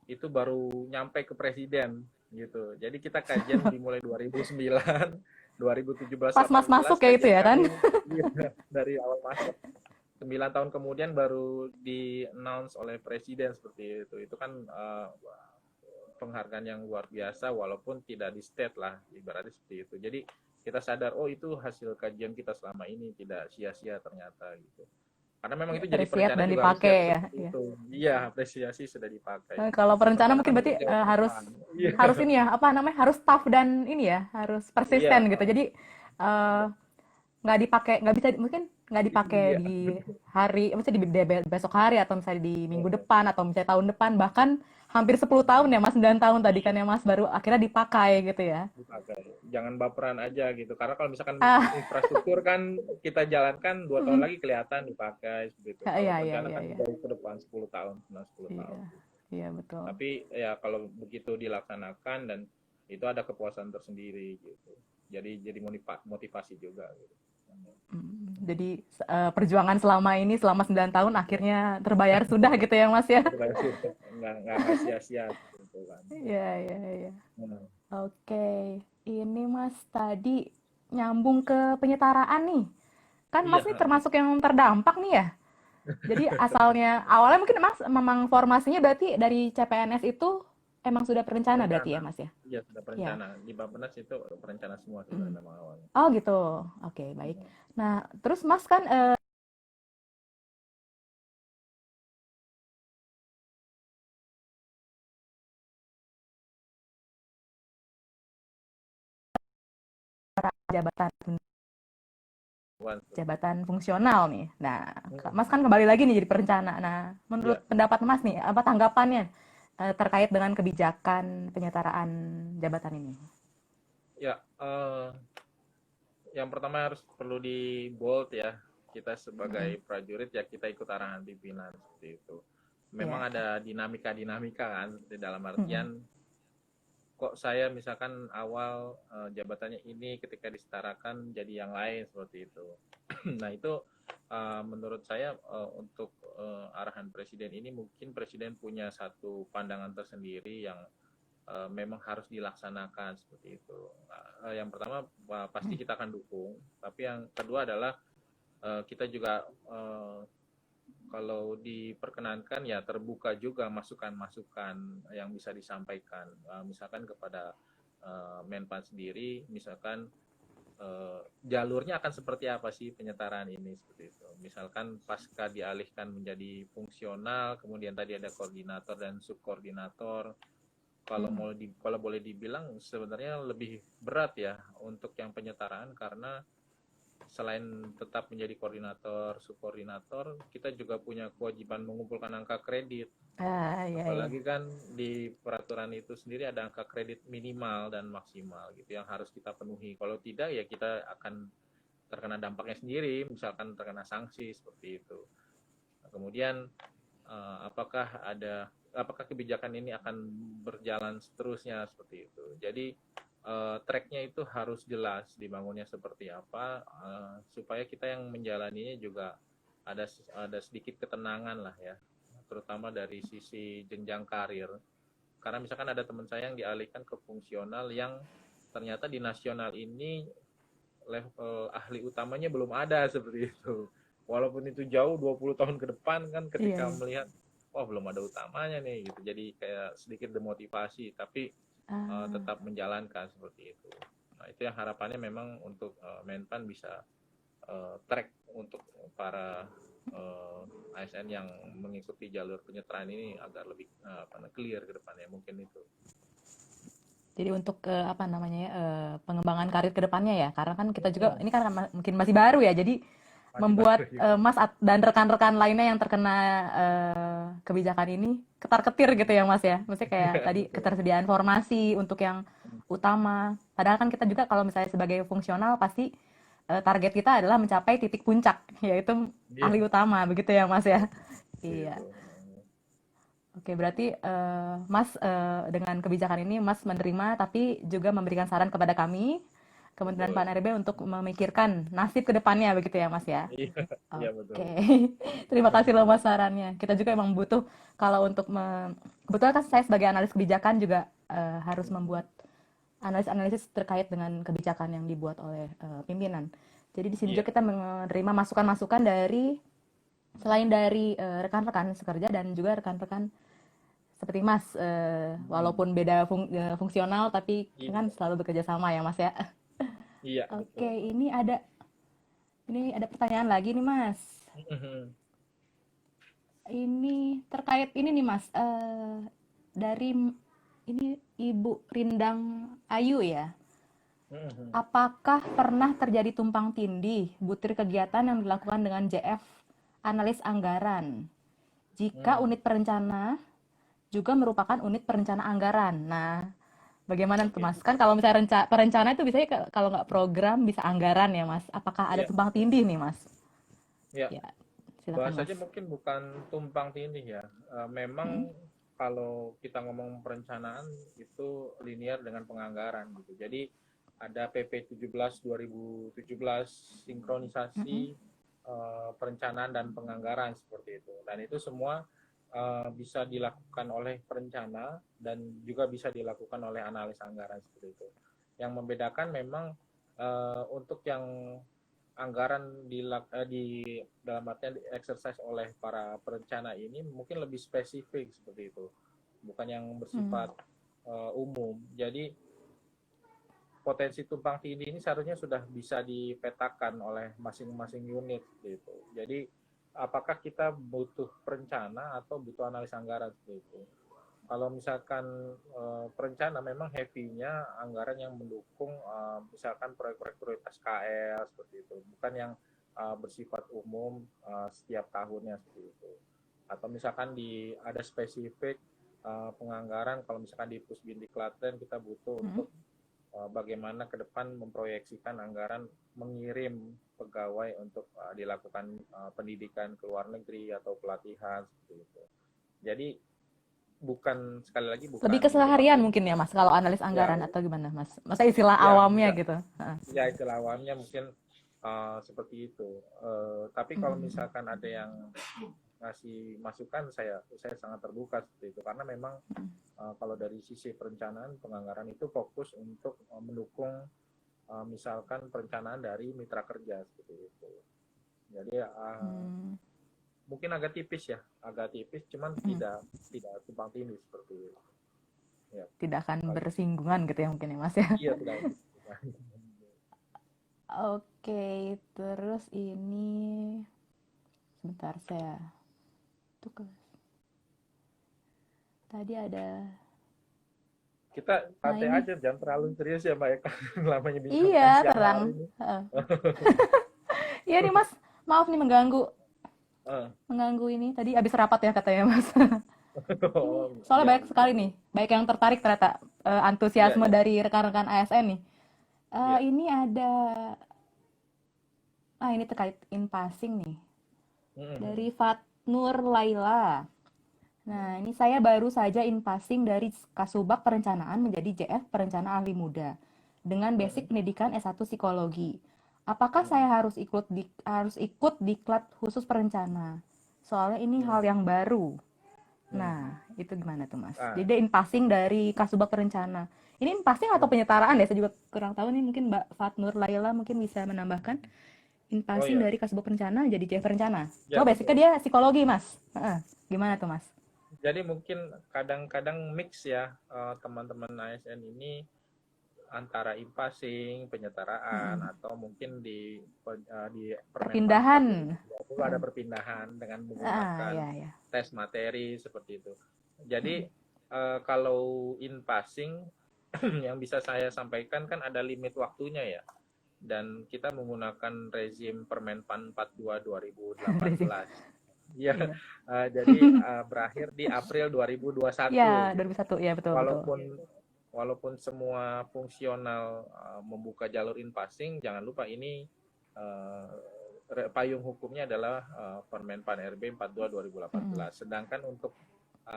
itu baru nyampe ke presiden gitu. Jadi kita kajian dimulai 2009, 2017, Pas Mas 18 masuk ya itu kajian ya kan? kami dari awal masuk. 9 tahun kemudian baru di-announce oleh presiden seperti itu. Itu kan penghargaan yang luar biasa, walaupun tidak di state lah, ibaratnya seperti itu. Jadi kita sadar, oh itu hasil kajian kita selama ini tidak sia-sia ternyata gitu. Karena memang itu jadi Tersiap perencana dan juga harus siap dipakai ya. seperti itu. Iya, apresiasi sudah dipakai. Kalau perencana Pertama mungkin kan berarti tanggung jawab harus depan. Iya. harus ini ya, apa namanya, harus tough dan ini ya, harus persisten Iya. gitu. Jadi nggak dipakai, nggak bisa, mungkin nggak dipakai Iya. di hari, misalnya di besok hari atau misalnya di minggu depan atau misalnya tahun depan, bahkan hampir 10 tahun ya Mas, 9 tahun tadi kan ya Mas, baru akhirnya dipakai gitu ya. Dipakai. Jangan baperan aja gitu. Karena kalau misalkan Ah, infrastruktur kan kita jalankan 2 tahun lagi kelihatan dipakai seperti itu. Kalau iya iya perencanaan iya kan iya. jauh ke depan 10 tahun, 10 Iya. tahun. Iya betul. Tapi ya kalau begitu dilaksanakan, dan itu ada kepuasan tersendiri gitu. Jadi motivasi juga gitu. Jadi perjuangan selama ini selama 9 tahun akhirnya terbayar sudah gitu ya Mas ya. Nggak sia-sia gitu kan. Iya iya iya. Hmm. Oke, ini Mas tadi nyambung ke penyetaraan nih. Kan Mas ini Iya, termasuk yang terdampak nih ya. Jadi asalnya awalnya mungkin Mas memang formasinya berarti dari CPNS itu emang sudah perencana berarti perencana. ya Mas ya? Iya, sudah Iya. perencana. Di Bappenas itu perencana semua sebenarnya memang awalnya. Oh gitu. Oke, baik. Nah, terus Mas kan jabatan jabatan fungsional nih. Nah, Mas kan kembali lagi nih jadi perencana. Nah, menurut Iya. pendapat Mas nih, apa tanggapannya terkait dengan kebijakan penyetaraan jabatan ini? Ya, yang pertama harus perlu di bold ya. Kita sebagai prajurit ya kita ikut arahan pimpinan seperti itu. Memang Ya. ada dinamika kan, di dalam artian kok saya misalkan awal jabatannya ini ketika disetarakan jadi yang lain seperti itu. Nah itu menurut saya untuk arahan presiden ini mungkin presiden punya satu pandangan tersendiri yang memang harus dilaksanakan seperti itu. Yang pertama pasti kita akan dukung, tapi yang kedua adalah kita juga kalau diperkenankan ya terbuka juga masukan-masukan yang bisa disampaikan, misalkan kepada Menpan sendiri, misalkan jalurnya akan seperti apa sih penyetaraan ini seperti itu. Misalkan pasca dialihkan menjadi fungsional, kemudian tadi ada koordinator dan subkoordinator. Kalau boleh dibilang sebenarnya lebih berat ya untuk yang penyetaraan, karena selain tetap menjadi koordinator, subkoordinator, kita juga punya kewajiban mengumpulkan angka kredit. Iya. Apalagi kan di peraturan itu sendiri ada angka kredit minimal dan maksimal gitu yang harus kita penuhi. Kalau tidak ya kita akan terkena dampaknya sendiri, misalkan terkena sanksi seperti itu. Nah, kemudian apakah kebijakan ini akan berjalan seterusnya seperti itu. Jadi tracknya itu harus jelas dibangunnya seperti apa, supaya kita yang menjalaninya juga ada sedikit ketenangan lah ya, terutama dari sisi jenjang karir. Karena misalkan ada teman saya yang dialihkan ke fungsional yang ternyata di nasional ini level ahli utamanya belum ada seperti itu. Walaupun itu jauh 20 tahun ke depan kan, ketika melihat wah belum ada utamanya nih gitu. Jadi kayak sedikit demotivasi, tapi tetap menjalankan seperti itu. Nah, itu yang harapannya memang untuk Menpan bisa track untuk para ASN yang mengikuti jalur penyetaraan ini agar lebih clear ke depannya, mungkin itu. Jadi untuk pengembangan karir ke depannya ya, karena kan kita juga ini kan mungkin masih baru ya, jadi membuat Mas dan rekan-rekan lainnya yang terkena kebijakan ini ketar-ketir gitu ya Mas ya. Maksudnya kayak tadi ketersediaan formasi untuk yang utama. Padahal kan kita juga kalau misalnya sebagai fungsional pasti target kita adalah mencapai titik puncak, yaitu ahli utama, begitu ya Mas ya. Iya. Oke, berarti Mas dengan kebijakan ini Mas menerima tapi juga memberikan saran kepada kami Kementerian PAN-RB untuk memikirkan nasib ke depannya begitu ya Mas ya. Iya, betul. Oke. Terima kasih loh Mas sarannya. Kita juga emang butuh kalau untuk kebetulan kan saya sebagai analis kebijakan juga harus membuat analisis terkait dengan kebijakan yang dibuat oleh pimpinan. Jadi di sini juga kita menerima masukan-masukan dari selain dari rekan-rekan sekerja dan juga rekan-rekan seperti Mas, walaupun beda fungsional tapi kan selalu bekerja sama ya Mas ya. Iya. Oke, ini ada pertanyaan lagi nih Mas. Ini terkait ini nih Mas, dari ini Ibu Rindang Ayu ya. Apakah pernah terjadi tumpang tindih butir kegiatan yang dilakukan dengan JF analis anggaran jika unit perencana juga merupakan unit perencana anggaran? Nah, bagaimana tuh Mas? Kan kalau misalnya perencana itu biasanya kalau nggak program bisa anggaran ya Mas. Apakah ada tumpang tindih nih Mas? Ya, silakan bahasanya Mas. mungkin bukan tumpang tindih ya. Memang kalau kita ngomong perencanaan itu linear dengan penganggaran gitu. Jadi ada PP 17 2017 sinkronisasi perencanaan dan penganggaran seperti itu. Dan itu semua bisa dilakukan oleh perencana dan juga bisa dilakukan oleh analis anggaran seperti itu. Yang membedakan memang untuk yang anggaran di dalam artian exercise oleh para perencana ini mungkin lebih spesifik seperti itu, bukan yang bersifat umum. Jadi potensi tumpang tindih ini seharusnya sudah bisa dipetakan oleh masing-masing unit gitu. Jadi apakah kita butuh perencana atau butuh analis anggaran seperti itu. Kalau misalkan perencana memang heavy-nya anggaran yang mendukung misalkan proyek-proyek prioritas KL seperti itu, bukan yang bersifat umum setiap tahunnya seperti itu. Atau misalkan ada spesifik penganggaran, kalau misalkan di Pusbindiklatren kita butuh untuk bagaimana ke depan memproyeksikan anggaran mengirim pegawai untuk dilakukan pendidikan ke luar negeri atau pelatihan seperti itu. Jadi bukan, sekali lagi bukan Lebih ke seharian mungkin ya Mas, kalau analis anggaran ya, atau gimana Mas? Masa istilah ya awamnya bisa. gitu. Heeh. Ya istilah awamnya mungkin seperti itu. Tapi kalau Mm, misalkan ada yang ngasih masukan, saya sangat terbuka seperti itu, karena memang kalau dari sisi perencanaan penganggaran itu fokus untuk mendukung misalkan perencanaan dari mitra kerja seperti itu. Jadi mm, mungkin agak tipis, cuman mm. tidak tumpang tindih seperti itu. Ya, Tidak akan kalau bersinggungan gitu ya mungkin ya Mas ya. iya tidak. Oke, terus ini sebentar saya tuh tadi ada. Kita Nah santai ini, aja, jangan terlalu serius ya Mbak Eka. Namanya iya bincang siang terang. hari ini. Heeh. Iya nih Mas, maaf nih mengganggu, Eh, mengganggu ini. Tadi habis rapat ya katanya Mas. Ini oh, soalnya iya, banyak bisa. sekali nih, baik yang tertarik ternyata Iya, antusiasme iya, dari rekan-rekan ASN nih. iya. Ini ada, ini terkait in passing nih Mm-mm. dari Fatnur Laila. Nah, ini saya baru saja in passing dari Kasubag Perencanaan menjadi JF Perencana Ahli Muda dengan basic Mm-mm. pendidikan S1 Psikologi. Apakah Mm-mm. saya harus ikut diklat khusus perencana? Soalnya ini hal Mm-mm. yang baru. Mm-mm. Nah, itu gimana tuh Mas? Ah, Jadi in passing dari Kasubag Perencana. Ini in passing atau mm. penyetaraan ya? Saya juga kurang tahu nih. Mungkin Mbak Fatnur Laila mungkin bisa menambahkan. In Oh passing ya, dari Kasubag Perencana jadi JF Perencana. ya Coba basicnya betul. dia psikologi Mas. Gimana tuh Mas? Jadi mungkin kadang-kadang mix ya, teman-teman ASN ini antara impasing, penyetaraan, atau mungkin di Permenpan Perpindahan. 4020 ada perpindahan dengan menggunakan Ya, ya. tes materi seperti itu. Jadi kalau in passing yang bisa saya sampaikan kan ada limit waktunya ya. Dan kita menggunakan rezim Permenpan 42 Rezim. 2018. Ya, Iya. jadi berakhir di April 2021 Ya, gitu. 2001. Ya, betul, betul. Walaupun walaupun semua fungsional membuka jalur in passing, jangan lupa ini payung hukumnya adalah Permenpan RB 42 2018. Sedangkan untuk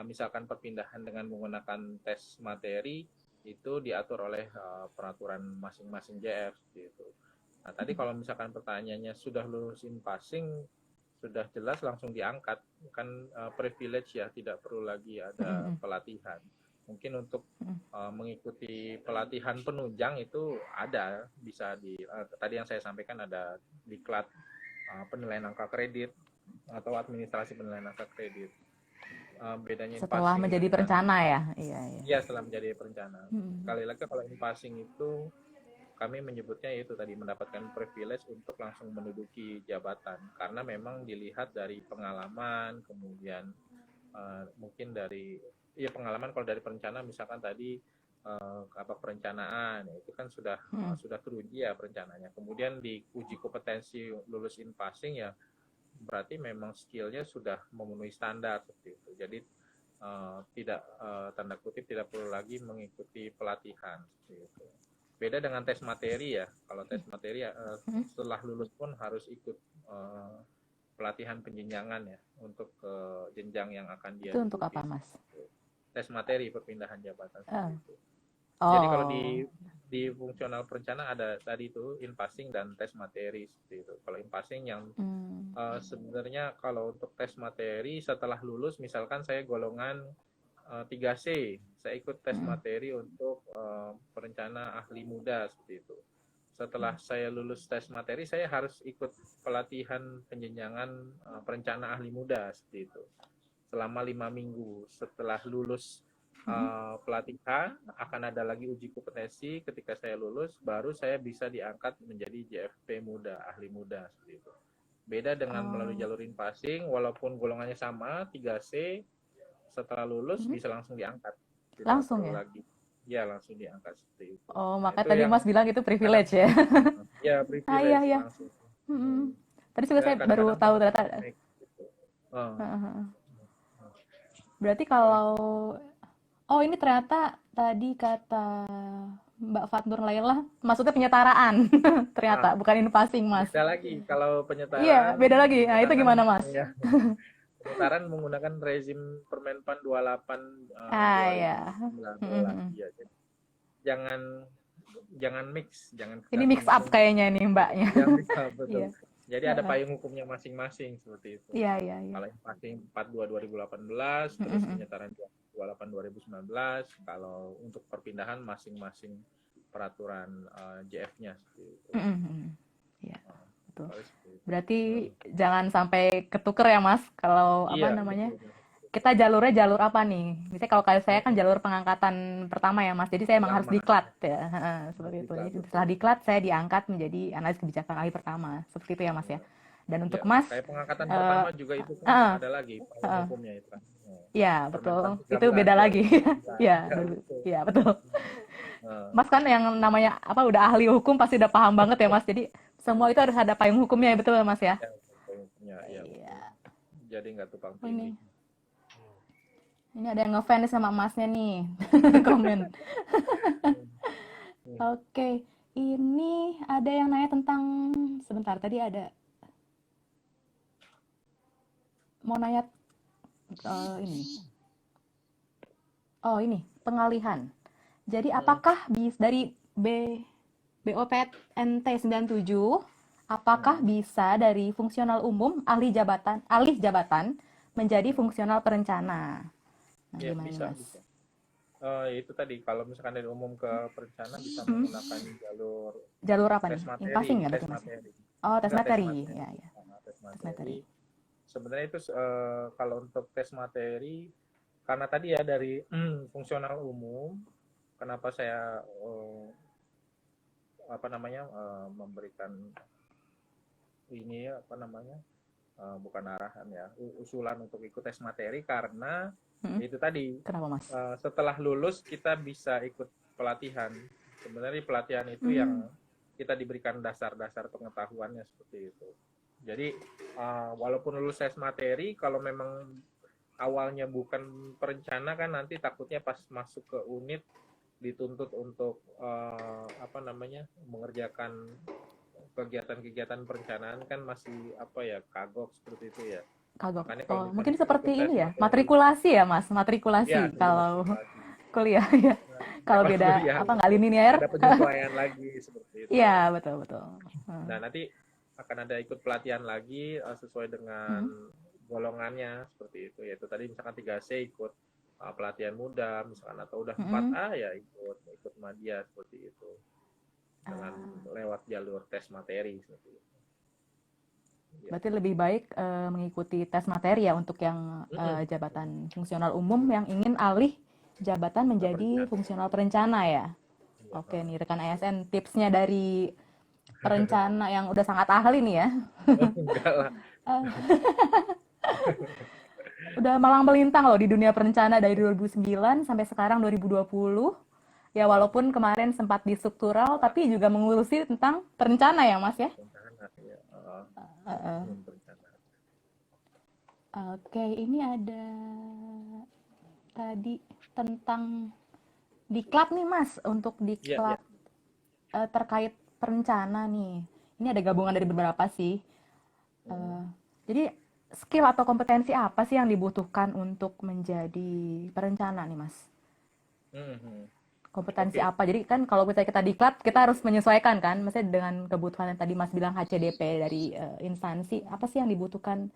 misalkan perpindahan dengan menggunakan tes materi itu diatur oleh peraturan masing-masing JF gitu. Nah, tadi kalau misalkan pertanyaannya sudah lulus in passing, sudah jelas langsung diangkat, kan privilege ya, tidak perlu lagi ada pelatihan. Mungkin untuk mengikuti pelatihan penunjang itu ada, bisa tadi yang saya sampaikan ada diklat penilaian angka kredit atau administrasi penilaian angka kredit. Bedanya in Setelah passing menjadi dengan perencana ya. Iya, iya. ya setelah menjadi perencana. Sekali lagi kalau in passing itu kami menyebutnya itu tadi mendapatkan privilege untuk langsung menduduki jabatan, karena memang dilihat dari pengalaman, kemudian mungkin dari pengalaman. Kalau dari perencana misalkan tadi perencanaan itu kan sudah teruji ya perencananya, kemudian diuji kompetensi lulus in passing ya berarti memang skillnya sudah memenuhi standar seperti itu. Jadi tidak tanda kutip tidak perlu lagi mengikuti pelatihan seperti itu. Beda dengan tes materi ya. Kalau tes materi setelah lulus pun harus ikut pelatihan penjenjangan ya untuk jenjang yang akan dia Itu untuk duduki. apa, Mas? Tes materi perpindahan jabatan seperti itu. Oh. Jadi kalau di fungsional perencana ada tadi itu in passing dan tes materi seperti itu. Kalau in passing yang sebenarnya kalau untuk tes materi setelah lulus, misalkan saya golongan 3C, saya ikut tes materi untuk perencana ahli muda seperti itu. Setelah saya lulus tes materi, saya harus ikut pelatihan penjenjangan perencana ahli muda seperti itu selama 5 minggu. Setelah lulus pelatihan akan ada lagi uji kompetensi. Ketika saya lulus, baru saya bisa diangkat menjadi JFP muda, ahli muda seperti itu. Beda dengan melalui jalur in passing, walaupun golongannya sama 3C, setelah lulus bisa langsung diangkat. Tidak langsung perlu ya? lagi. Ya, langsung diangkat seperti itu. Oh, Nah, makanya itu tadi yang Mas bilang itu privilege ya. ya privilege Iya, iya. langsung. Tadi juga saya baru Kadang-kadang tahu ternyata. gitu. Berarti kalau ini ternyata tadi kata Mbak Fatnur Laila maksudnya penyetaraan. Ternyata bukan in passing, Mas. Beda lagi kalau penyetaraan. Iya, beda lagi. Nah, itu gimana, Mas? Ya, Penyetaraan menggunakan rezim Permenpan 28 Ya. 2019. Ya, jadi jangan mix, jangan Ini kita mix up singgung. kayaknya nih mbaknya. Yang bisa betul. Iya. Jadi ada payung hukumnya masing-masing seperti itu. Iya. Kalau yang pasti 42 2018, terus penyetaraan 28 2019. Kalau untuk perpindahan masing-masing peraturan JF-nya seperti itu. Iya, betul. Seperti itu. Berarti jangan sampai ketuker ya Mas. Kalau apa Iya, namanya? betul. Kita jalurnya jalur apa nih? Misalnya kalau kayak saya kan jalur pengangkatan pertama ya Mas. Jadi saya emang harus diklat ya. Seperti itu. Jadi setelah diklat saya diangkat menjadi analis kebijakan ahli pertama. Seperti itu ya Mas ya. Dan untuk Mas kayak pengangkatan pertama juga itu kan ada lagi payung hukumnya itu kan. Ya, betul. Itu beda lagi. Ya, ya betul. Mas kan yang namanya apa udah ahli hukum pasti udah paham banget ya Mas. Jadi semua itu harus ada payung hukumnya ya betul Mas ya. Iya. Jadi nggak tumpang tindih. Ini ada yang ngefans sama Masnya nih. Komen. Oke. Ini ada yang nanya tentang sebentar tadi ada mau nanya ini. Oh, ini pengalihan. Jadi apakah dari BOPNT 97 apakah bisa dari fungsional umum alih jabatan menjadi fungsional perencana? Nah, ya, gimana, bisa. Itu tadi kalau misalkan dari umum ke perencana bisa menggunakan jalur apa tes nih? materi, Passing ya tes berarti Mas? materi. Oh, tes materi. Ya. Tes materi. Sebenarnya itu kalau untuk tes materi karena tadi ya dari fungsional umum, kenapa saya memberikan ini bukan arahan ya, usulan untuk ikut tes materi karena itu tadi. Kenapa Mas? Setelah lulus kita bisa ikut pelatihan. Sebenarnya pelatihan itu yang kita diberikan dasar-dasar pengetahuannya seperti itu. Jadi walaupun lulus tes materi, kalau memang awalnya bukan perencana kan nanti takutnya pas masuk ke unit dituntut untuk mengerjakan kegiatan-kegiatan perencanaan kan masih kagok seperti itu ya. Kagok. Mungkin seperti ini ya, matrikulasi ya Mas, matrikulasi ya, kalau kuliah ya. Kalau beda nggak linear. Ada penyesuaian lagi seperti itu. Iya, betul. Nah, nanti akan ada ikut pelatihan lagi sesuai dengan golongannya seperti itu. Yaitu tadi misalkan 3C ikut pelatihan muda misalkan atau udah 4A ya ikut media seperti itu. Dengan lewat jalur tes materi seperti itu. Berarti lebih baik mengikuti tes materi ya untuk yang jabatan fungsional umum yang ingin alih jabatan menjadi fungsional perencana ya. Oke nih rekan ASN, tipsnya dari perencana yang udah sangat ahli nih ya. Enggak lah. Udah malang melintang loh di dunia perencana dari 2009 sampai sekarang 2020. Ya walaupun kemarin sempat di struktural tapi juga mengurusi tentang perencana ya Mas ya. Oke, ini ada tadi tentang diklat nih Mas, untuk diklat terkait perencana nih. Ini ada gabungan dari beberapa sih. Jadi skill atau kompetensi apa sih yang dibutuhkan untuk menjadi perencana nih Mas? Kompetensi apa? Jadi kan kalau misalnya kita diklat, kita harus menyesuaikan kan, maksudnya dengan kebutuhan yang tadi Mas bilang HCDP dari instansi. Apa sih yang dibutuhkan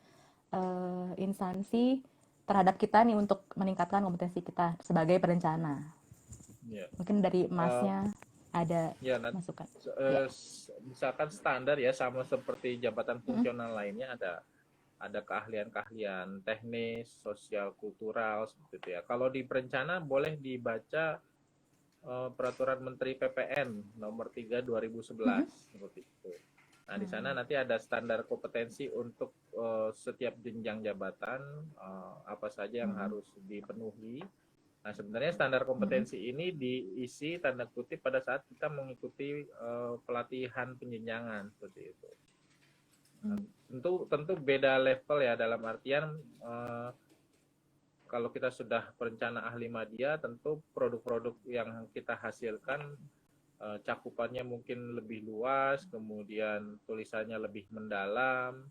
instansi terhadap kita nih untuk meningkatkan kompetensi kita sebagai perencana? Mungkin dari Masnya ada masukan. Misalkan standar ya sama seperti jabatan fungsional lainnya ada keahlian-keahlian teknis, sosial, kultural seperti itu ya. Kalau di perencana boleh dibaca Peraturan Menteri PPN nomor 3 2011 seperti itu. Nah, di sana nanti ada standar kompetensi untuk setiap jenjang jabatan apa saja yang harus dipenuhi. Nah, sebenarnya standar kompetensi ini diisi tanda kutip pada saat kita mengikuti pelatihan penjenjangan seperti itu. Nah, tentu beda level ya dalam artian kalau kita sudah perencana ahli media, tentu produk-produk yang kita hasilkan cakupannya mungkin lebih luas, kemudian tulisannya lebih mendalam,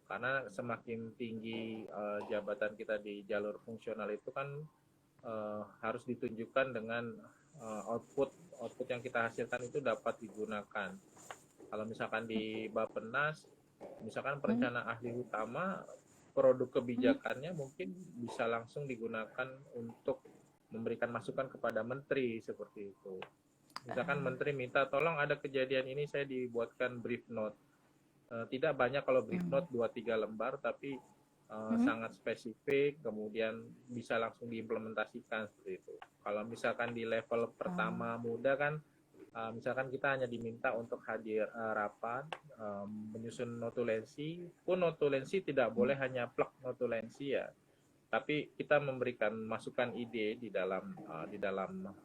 Karena semakin tinggi jabatan kita di jalur fungsional itu kan harus ditunjukkan dengan output yang kita hasilkan itu dapat digunakan. Kalau misalkan di Bappenas, misalkan perencana ahli utama, produk kebijakannya mungkin bisa langsung digunakan untuk memberikan masukan kepada menteri seperti itu. Misalkan menteri minta tolong ada kejadian ini, saya dibuatkan brief note. Tidak banyak kalau brief note 2-3 lembar, tapi sangat spesifik, kemudian bisa langsung diimplementasikan seperti itu. Kalau misalkan di level pertama muda kan, misalkan kita hanya diminta untuk hadir rapat, menyusun notulensi, pun notulensi tidak boleh hanya plek notulensi ya, tapi kita memberikan masukan ide di dalam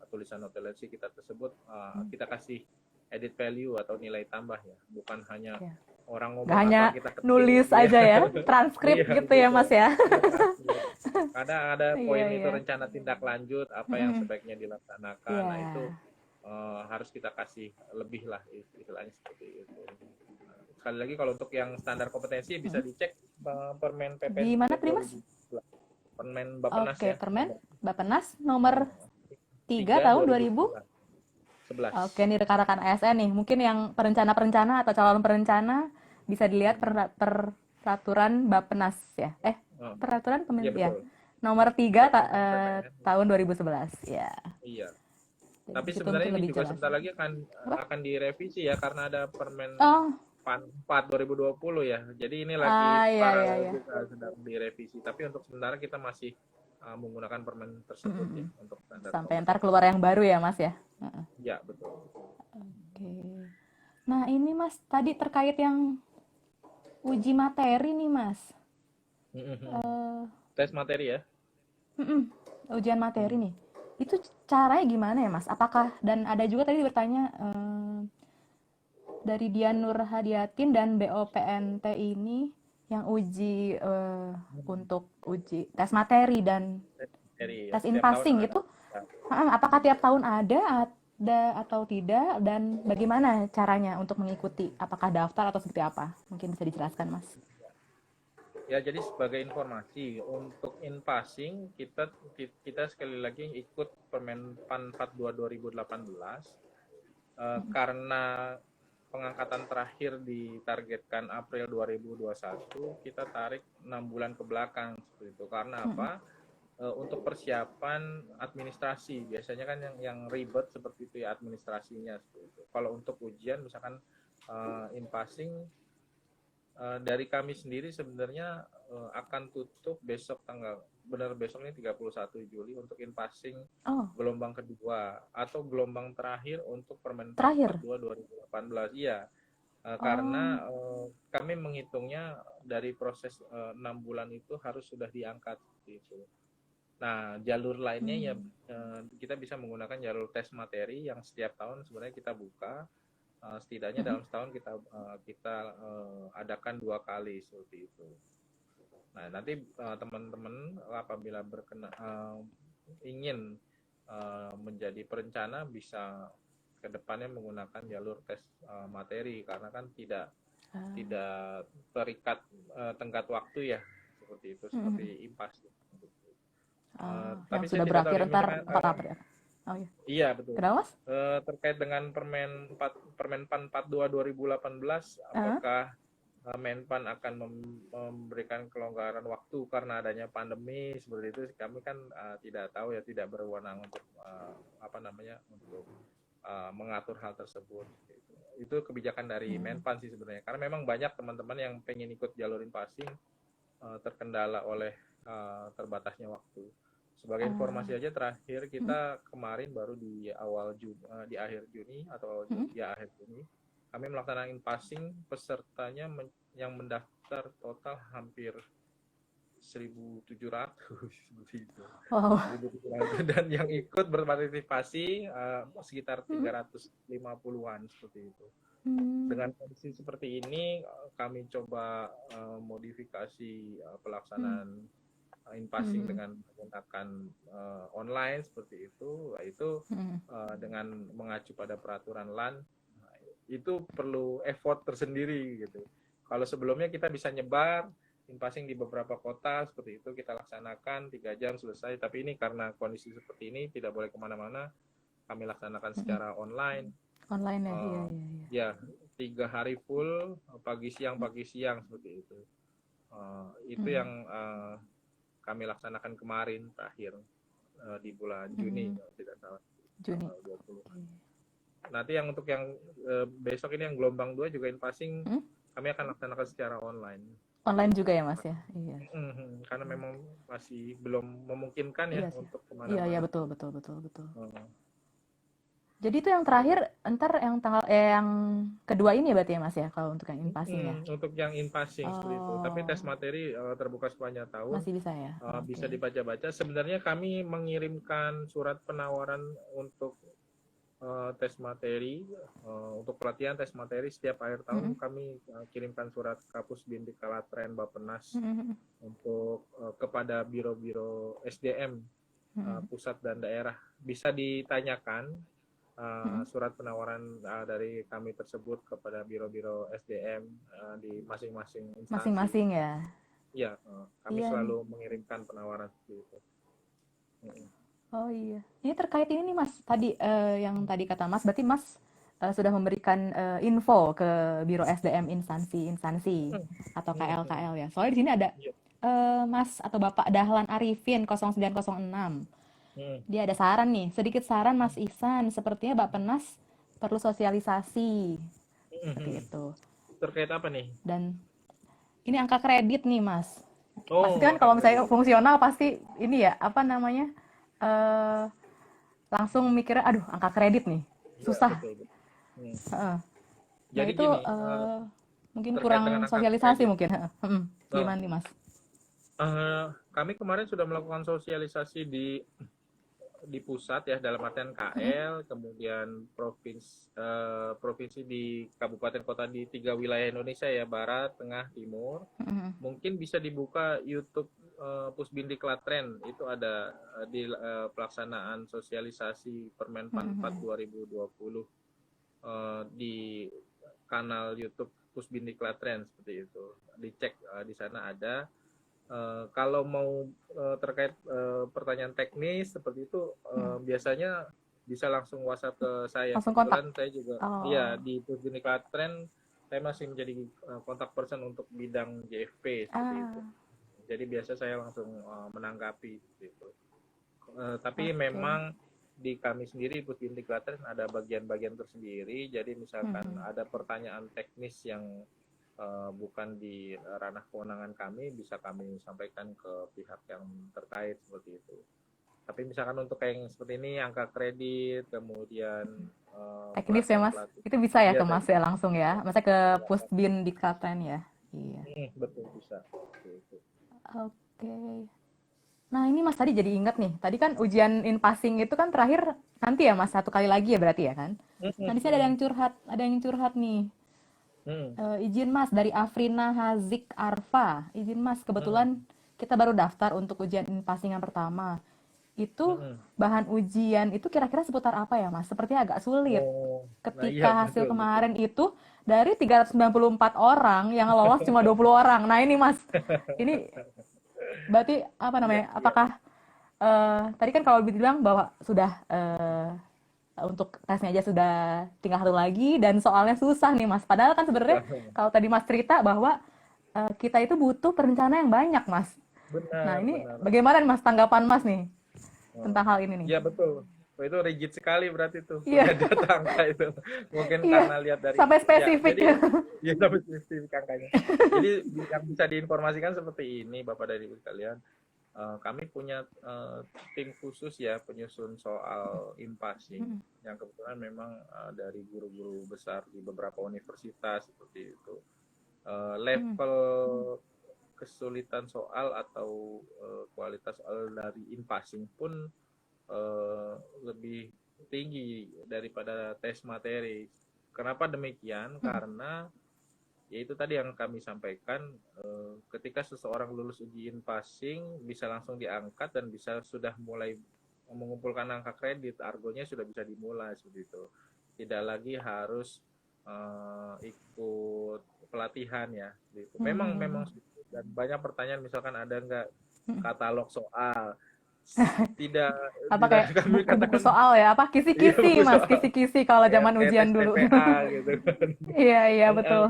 tulisan notulensi kita tersebut, kita kasih edit value atau nilai tambah ya, bukan hanya orang ngomong Nggak hanya apa kita ketik, nulis aja ya, transkrip Iya, gitu ya Mas ya. Kadang ada poin Iya, itu iya. rencana tindak lanjut apa yang sebaiknya dilaksanakan. Iya. Nah itu harus kita kasih lebih lah istilahnya seperti itu. Sekali lagi kalau untuk yang standar kompetensi bisa dicek Permen PP Di mana tadi Mas? 2011. Permen Bappenas Oke, ya. Permen Bappenas nomor 3 3 tahun 2011. 2011. Oke, nih rekan-rekan ASN nih, mungkin yang perencana-perencana atau calon perencana bisa dilihat peraturan Bappenas ya. Peraturan Iya ya. betul. Nomor 3 PPN. tahun 2011 ya. Iya. Jadi Tapi di situ sebenarnya mungkin ini lebih juga jelas. sebentar lagi akan direvisi ya karena ada Permen Oh, 4 2020 ya. Jadi ini lagi iya, paralel iya. juga sedang direvisi. Tapi untuk sementara kita masih menggunakan permen tersebut ya untuk standar. Sampai ntar keluar yang baru ya Mas ya. Ya betul. Oke. Nah ini Mas tadi terkait yang uji materi nih Mas. Tes materi ya. Ujian materi nih. Itu caranya gimana ya Mas? Apakah, dan ada juga tadi bertanya dari Dian Nur Hadiatin dan BOPNT ini yang uji untuk uji tes materi dan tes in passing itu, apakah tiap tahun ada atau tidak, dan bagaimana caranya untuk mengikuti? Apakah daftar atau seperti apa? Mungkin bisa dijelaskan Mas. Ya, jadi sebagai informasi untuk in passing kita sekali lagi ikut Permen PAN 42 2018 karena pengangkatan terakhir ditargetkan April 2021, kita tarik 6 bulan ke belakang seperti itu. Karena apa? Untuk persiapan administrasi, biasanya kan yang ribet seperti itu ya administrasinya seperti itu. Kalau untuk ujian misalkan in passing dari kami sendiri sebenarnya akan tutup besok besok ini 31 Juli untuk in passing gelombang kedua atau gelombang terakhir untuk Permen 42 2018. Iya. Karena kami menghitungnya dari proses 6 bulan itu harus sudah diangkat gitu. Nah, jalur lainnya ya kita bisa menggunakan jalur tes materi yang setiap tahun sebenarnya kita buka. Setidaknya dalam setahun kita adakan 2 kali seperti itu. Nah, nanti teman-teman apabila ingin menjadi perencana bisa ke depannya menggunakan jalur tes materi karena kan tidak terikat tenggat waktu ya seperti itu, seperti IMPAS. Tapi yang sudah berakhir ntar 4 April. Oh iya. Iya betul. Kenapa Mas? Terkait dengan Permen PAN 42 2018, apakah Menpan akan memberikan kelonggaran waktu karena adanya pandemi seperti itu? Kami kan tidak tahu ya, tidak berwenang untuk untuk mengatur hal tersebut. Itu kebijakan dari Menpan sih sebenarnya. Karena memang banyak teman-teman yang pengen ikut jalur in passing terkendala oleh terbatasnya waktu. Sebagai informasi aja terakhir kita kemarin baru di akhir Juni atau di akhir Juni kami melaksanakan in passing, pesertanya yang mendaftar total hampir 1.700 seperti itu. Wow. Dan yang ikut berpartisipasi sekitar 350-an seperti itu. Dengan kondisi seperti ini kami coba modifikasi pelaksanaan in passing dengan menggunakan online seperti itu, yaitu dengan mengacu pada peraturan LAN, itu perlu effort tersendiri gitu. Kalau sebelumnya kita bisa nyebar in-passing di beberapa kota seperti itu, kita laksanakan 3 jam selesai. Tapi ini karena kondisi seperti ini tidak boleh kemana-mana, kami laksanakan secara online. Online ya, iya. Ya, 3 hari full, pagi siang seperti itu. Itu yang kami laksanakan kemarin terakhir di bulan Juni, tidak salah. Juni. 20. Nanti yang untuk yang besok ini yang gelombang 2 juga in-passing, kami akan laksanakan secara online. Online juga ya Mas ya? Iya. Karena memang masih belum memungkinkan ya untuk kemana-mana. Iya, betul. Jadi itu yang terakhir, ntar yang yang kedua ini ya berarti ya Mas ya, kalau untuk yang in-passing ya? Untuk yang in-passing seperti itu. Tapi tes materi terbuka sepanjang tahun. Masih bisa ya? Bisa dibaca-baca. Sebenarnya kami mengirimkan surat penawaran untuk tes materi, untuk pelatihan tes materi setiap akhir tahun. Kami kirimkan surat Kapus Bindiklatren Bappenas untuk kepada biro-biro SDM pusat dan daerah. Bisa ditanyakan surat penawaran dari kami tersebut kepada biro-biro SDM di masing-masing instansi. Masing-masing ya? Iya, kami selalu mengirimkan penawaran seperti itu. Oh iya, ini terkait ini nih Mas, tadi yang tadi kata Mas, berarti Mas sudah memberikan info ke biro SDM instansi atau KL ya. Soalnya di sini ada Mas atau Bapak Dahlan Arifin 0906. Dia ada saran nih, sedikit saran Mas Ihsan, sepertinya Bappenas perlu sosialisasi seperti itu. Terkait apa nih? Dan ini angka kredit nih Mas. Oh, pasti kan kalau misalnya fungsional pasti ini ya apa namanya langsung mikirnya aduh angka kredit nih susah. Betul. Jadi itu gini, mungkin kurang sosialisasi mungkin. Gimana nih Mas? Kami kemarin sudah melakukan sosialisasi di pusat ya, dalam artian KL, kemudian provinsi di kabupaten kota di 3 wilayah Indonesia ya, Barat, Tengah, Timur. Mungkin bisa dibuka YouTube Pusbindiklatren, itu ada di pelaksanaan sosialisasi Permenpan 4 2020 di kanal YouTube Pusbindiklatren seperti itu. Dicek di sana ada. Kalau mau terkait pertanyaan teknis seperti itu, biasanya bisa langsung WhatsApp ke saya. Langsung Kebetulan kontak. saya juga di Pusbindiklatren saya masih menjadi kontak person untuk bidang JFP seperti itu. Jadi biasa saya langsung menanggapi gitu. Tapi memang di kami sendiri Pusbindiklatren ada bagian-bagian tersendiri. Jadi misalkan ada pertanyaan teknis yang bukan di ranah kewenangan kami, bisa kami sampaikan ke pihak yang terkait seperti itu. Tapi misalkan untuk yang seperti ini, angka kredit, kemudian teknis ya Mas, itu bisa ya ke Mas ya langsung ya, masa ke Pusbindiklatren ya? Iya. Betul, bisa. Oke. Nah ini Mas tadi jadi ingat nih, tadi kan ujian in-passing itu kan terakhir nanti ya Mas, 1 kali lagi ya berarti ya kan? Nah di sini ada yang curhat nih. Izin Mas, dari Afrina Hazik Arfa. Izin Mas, kebetulan kita baru daftar untuk ujian in-passing yang pertama. Itu bahan ujian itu kira-kira seputar apa ya Mas? Sepertinya agak sulit. Ketika hasil kemarin itu dari 394 orang yang lolos cuma 20 orang. Nah ini Mas, ini berarti apa namanya? Apakah tadi kan kalau dibilang bahwa sudah untuk tesnya aja sudah tinggal 1 lagi dan soalnya susah nih Mas. Padahal kan sebenarnya kalau tadi Mas cerita bahwa kita itu butuh perencanaan yang banyak Mas. Nah ini bagaimana Mas tanggapan Mas nih tentang hal ini nih? Iya betul. Itu rigid sekali berarti tuh. Data angka itu. Mungkin karena lihat dari sampai spesifik. Ya, sampai spesifik angkanya. Jadi yang bisa diinformasikan seperti ini Bapak dan Ibu sekalian. Kami punya tim khusus ya penyusun soal in-passing yang kebetulan memang dari guru-guru besar di beberapa universitas seperti itu. Level kesulitan soal atau kualitas soal dari in-passing pun lebih tinggi daripada tes materi. Kenapa demikian? Karena yaitu tadi yang kami sampaikan, ketika seseorang lulus uji in-passing bisa langsung diangkat dan bisa sudah mulai mengumpulkan angka kredit, argonya sudah bisa dimulai seperti itu. Tidak lagi harus ikut pelatihan ya gitu. Hmm, Memang hmm, memang hmm. dan banyak pertanyaan misalkan ada nggak Hmm. katalog soal tidak Apa tidak kayak kami buku-buku katakan soal ya? Apa iya kisi-kisi, buku Mas? soal Kisi-kisi kalau ya zaman kayak ujian tes dulu. TPA gitu kan. Iya, iya, Dan, betul.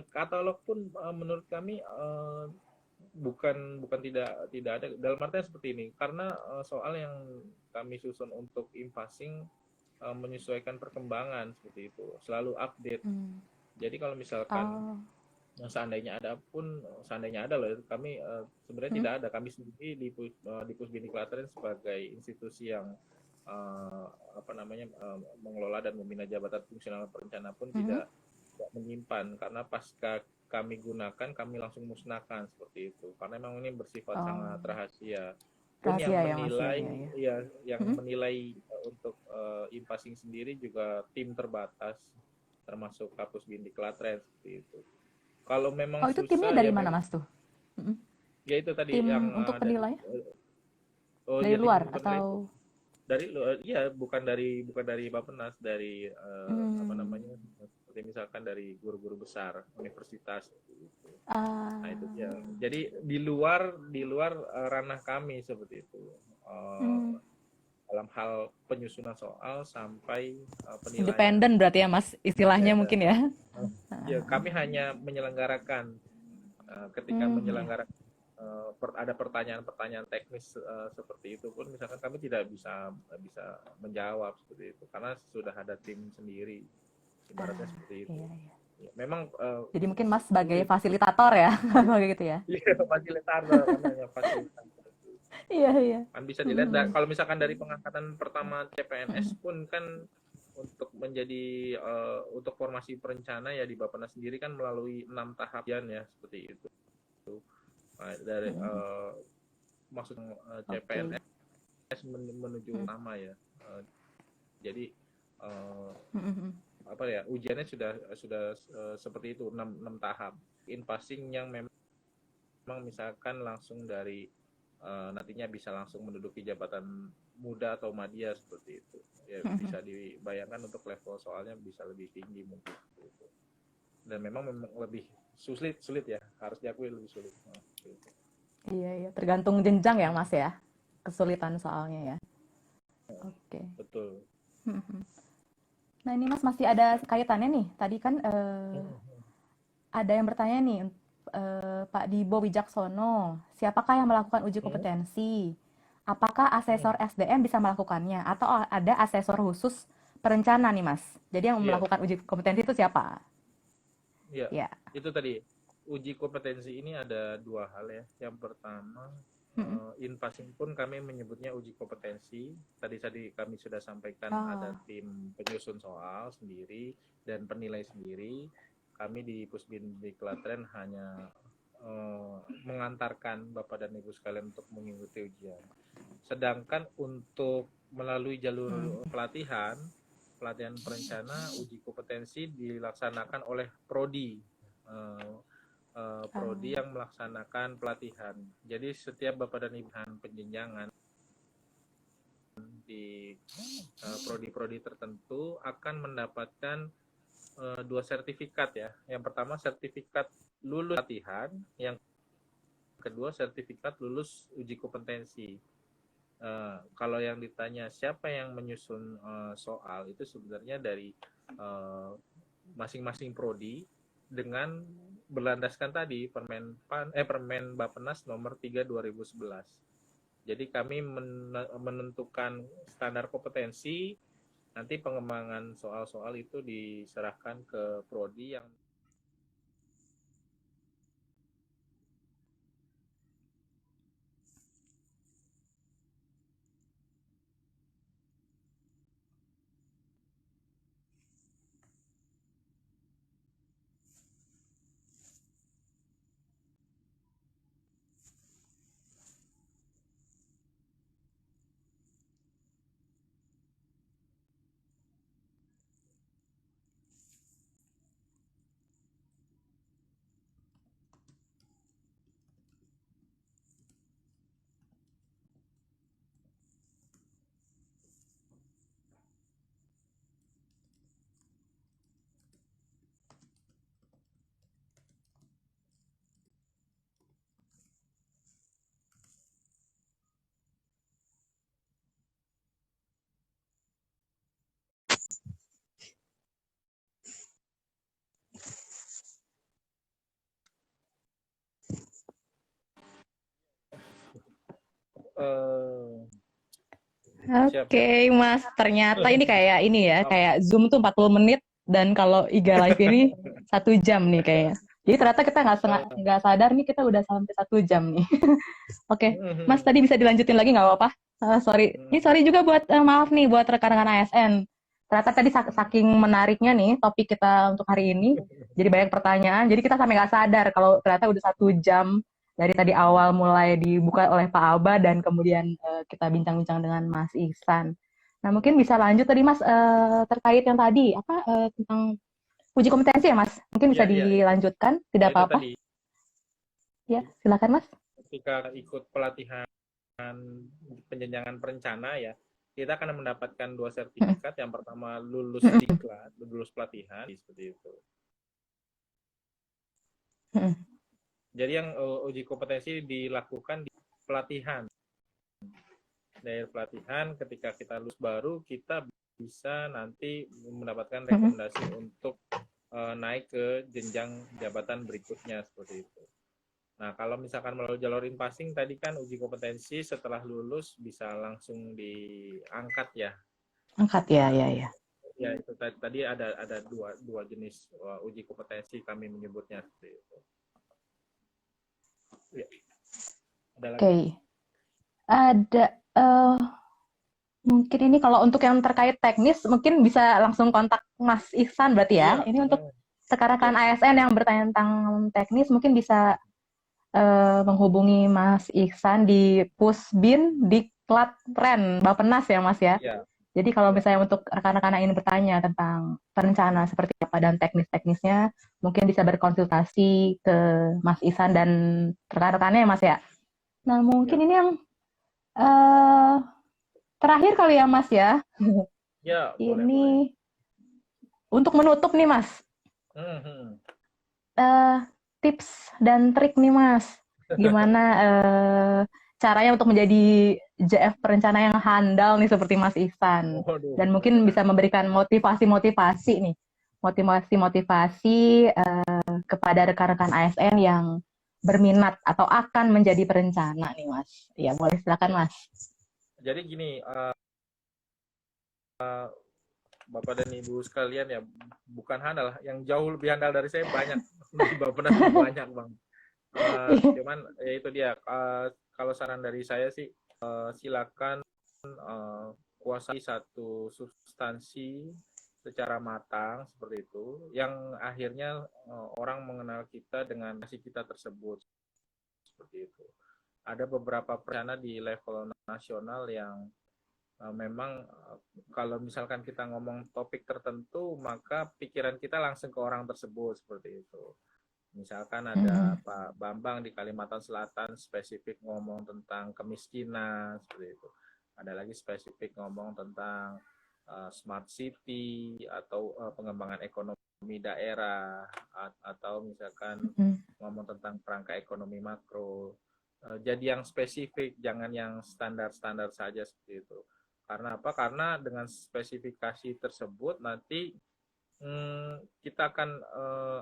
katalog pun menurut kami bukan bukan tidak ada dalam artian seperti ini karena soal yang kami susun untuk impasing menyesuaikan perkembangan seperti itu selalu update. Hmm. Jadi kalau misalkan Oh. seandainya ada loh kami sebenarnya Hmm. tidak ada kami sendiri di Pusbin Klaten sebagai institusi yang uh, apa namanya mengelola dan membina jabatan fungsional perencana pun Hmm. tidak menyimpan karena pasca kami gunakan kami langsung musnahkan seperti itu karena memang ini bersifat Oh. sangat rahasia pun yang Rahasia ya, Mas, ya, menilai ya, ya. ya yang Hmm. menilai untuk impasing sendiri juga tim terbatas termasuk Kapus Bindik Klaten seperti itu. Kalau memang Oh, itu timnya susah dari ya mana, memang Mas tuh? Hmm. ya itu tadi yang Tim untuk dari penilai oh dari ya tim luar penilai itu atau? dari ya bukan dari Bappenas dari apa Hmm. namanya seperti misalkan dari guru-guru besar universitas gitu. Nah itu ya Ah. jadi di luar ranah kami seperti itu Eh, Hmm. dalam hal penyusunan soal sampai penilaian Independen berarti ya, Mas, istilahnya independen. mungkin ya. Ya kami hanya menyelenggarakan ketika Hmm, ya. menyelenggarakan ada pertanyaan-pertanyaan teknis seperti itu pun misalkan kami tidak bisa bisa menjawab seperti itu karena sudah ada tim sendiri ibaratnya Ah, seperti itu iya, iya. ya, memang Jadi mungkin Mas sebagai sulit fasilitator ya, begitu ya. iya fasilitator namanya fasilitator Iya, iya. kan bisa dilihat Hmm. kalau misalkan dari pengangkatan pertama Hmm. CPNS pun kan untuk menjadi untuk formasi perencana ya di Bappenas sendiri kan melalui 6 tahapan ya seperti itu. Nah, dari Hmm. maksud Oke. CPNS menuju Hmm. utama ya. Jadi Hmm. apa ya ujiannya sudah seperti itu 6 tahap. In-passing yang memang misalkan langsung dari nantinya bisa langsung menduduki jabatan muda atau madya seperti itu. Ya Hmm. bisa dibayangkan untuk level soalnya bisa lebih tinggi mungkin. Gitu. Dan memang lebih sulit ya harus diakui lebih sulit. Gitu. Iya, iya. Tergantung jenjang ya, Mas ya. Kesulitan soalnya ya. Oke. Betul. Hmm. Nah, ini Mas masih ada kaitannya nih. Tadi kan ada yang bertanya nih, Pak Dibo Wijaksono, siapakah yang melakukan uji kompetensi? Apakah asesor SDM bisa melakukannya? Atau ada asesor khusus perencana nih, Mas? Jadi yang Iya, melakukan uji kompetensi itu siapa? iya. Ya. Itu tadi uji kompetensi ini ada dua hal ya. Yang pertama Mm-mm. in-passing pun kami menyebutnya uji kompetensi. Tadi kami sudah sampaikan ada Oh. tim penyusun soal sendiri dan penilai sendiri. Kami di Pusbin di Klaten hanya mengantarkan Bapak dan Ibu sekalian untuk mengikuti ujian. Sedangkan untuk melalui Hmm. jalur pelatihan perencana uji kompetensi dilaksanakan oleh prodi. Eh, Prodi Oh. yang melaksanakan pelatihan. Jadi setiap Bapak dan Ibu penjenjangan di prodi-prodi tertentu akan mendapatkan dua sertifikat ya. Yang pertama sertifikat lulus pelatihan, yang kedua sertifikat lulus uji kompetensi. Kalau yang ditanya siapa yang menyusun soal itu sebenarnya dari masing-masing prodi dengan berlandaskan tadi Permen Bappenas nomor 3 2011. Jadi kami menentukan standar kompetensi, nanti pengembangan soal-soal itu diserahkan ke prodi yang Siap. Oke, Mas. Ternyata ini ya, Oh, kayak Zoom tuh 40 menit dan kalau IGA Live ini 1 jam nih kayaknya. Jadi ternyata kita eh, nggak sadar nih kita udah sampai 1 jam nih. Oke, Mas hmm, tadi bisa dilanjutin lagi nggak apa-apa? Sorry, ini hmm, sorry juga buat maaf nih buat rekan-rekan ASN. Ternyata tadi saking menariknya nih topik kita untuk hari ini, jadi banyak pertanyaan. Jadi kita sampai nggak sadar kalau ternyata udah 1 jam dari tadi awal mulai dibuka oleh Pak Alba dan kemudian kita bincang-bincang dengan Mas Ihsan. Nah mungkin bisa lanjut tadi Mas terkait yang tadi apa tentang uji kompetensi ya Mas? Mungkin bisa ya, ya, dilanjutkan, ya tidak itu apa-apa? tadi. Ya, silakan Mas. Ketika ikut pelatihan penjenjangan perencana ya, kita akan mendapatkan 2 sertifikat. Yang pertama lulus diklat, lulus pelatihan, seperti itu. Jadi yang uji kompetensi dilakukan di pelatihan. Dari pelatihan, ketika kita lulus baru, kita bisa nanti mendapatkan rekomendasi untuk naik ke jenjang jabatan berikutnya, seperti itu. Nah, kalau misalkan melalui jalur in-passing, tadi kan uji kompetensi setelah lulus bisa langsung diangkat ya. Angkat ya, Nah, ya, ya. ya itu tadi ada dua jenis uji kompetensi kami menyebutnya seperti itu. Ya, ada lagi. Oke, ada mungkin ini kalau untuk yang terkait teknis mungkin bisa langsung kontak Mas Ihsan berarti ya. Iya, Ini untuk sekarang ya, kan ASN yang bertanya tentang teknis mungkin bisa menghubungi Mas Ihsan di Pusbin Diklatren Bappenas ya Mas ya. ya, Jadi kalau ya. misalnya untuk rekan-rekan yang ingin bertanya tentang perencana seperti apa dan teknis-teknisnya, mungkin bisa berkonsultasi ke Mas Ihsan dan rekan-rekannya ya Mas ya. Nah mungkin Ya, ini yang eh, terakhir kali ya Mas ya. ya, boleh, boleh. Ini untuk menutup nih Mas, Hmm, hmm. eh, tips dan trik nih Mas, gimana caranya untuk menjadi JF perencana yang handal nih seperti Mas Ihsan, Waduh, dan mungkin bisa memberikan motivasi-motivasi nih, motivasi-motivasi kepada rekan-rekan ASN yang berminat atau akan menjadi perencana nih Mas. Ya boleh silakan ya. Mas. Jadi gini, Bapak dan Ibu sekalian ya, bukan handal, yang jauh lebih handal dari saya banyak. Di Bappenas banyak bang. Cuman ya itu dia. Kalau saran dari saya sih, silakan kuasai satu substansi secara matang seperti itu. Yang akhirnya orang mengenal kita dengan nasi kita tersebut seperti itu. Ada beberapa perencana di level nasional yang memang kalau misalkan kita ngomong topik tertentu, maka pikiran kita langsung ke orang tersebut seperti itu. Misalkan ada Pak Bambang di Kalimantan Selatan spesifik ngomong tentang kemiskinan seperti itu. Ada lagi spesifik ngomong tentang smart city atau pengembangan ekonomi daerah atau misalkan ngomong tentang kerangka ekonomi makro. Jadi yang spesifik, jangan yang standar-standar saja seperti itu. Karena apa? Karena dengan spesifikasi tersebut nanti kita akan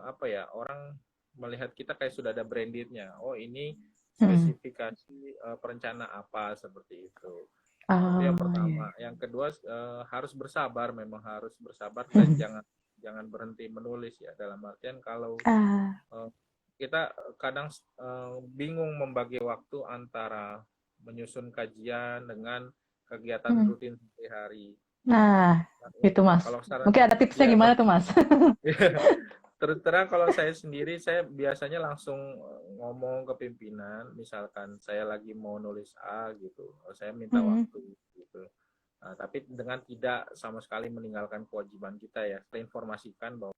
apa ya, orang melihat kita kayak sudah ada brandednya. Oh ini spesifikasi perencana apa seperti itu. Itu yang Oh pertama. iya. Yang kedua harus bersabar, memang harus bersabar dan jangan berhenti menulis ya. Dalam artian kalau Ah, kita kadang bingung membagi waktu antara menyusun kajian dengan kegiatan hmm. rutin sehari-hari. Nah, itu Mas. Kalau saran, Mungkin ada tipsnya ya gimana tuh Mas? terus terang kalau saya sendiri, saya biasanya langsung ngomong ke pimpinan, misalkan saya lagi mau nulis A gitu, saya minta Hmm. waktu gitu. Nah, tapi dengan tidak sama sekali meninggalkan kewajiban kita ya, saya informasikan bahwa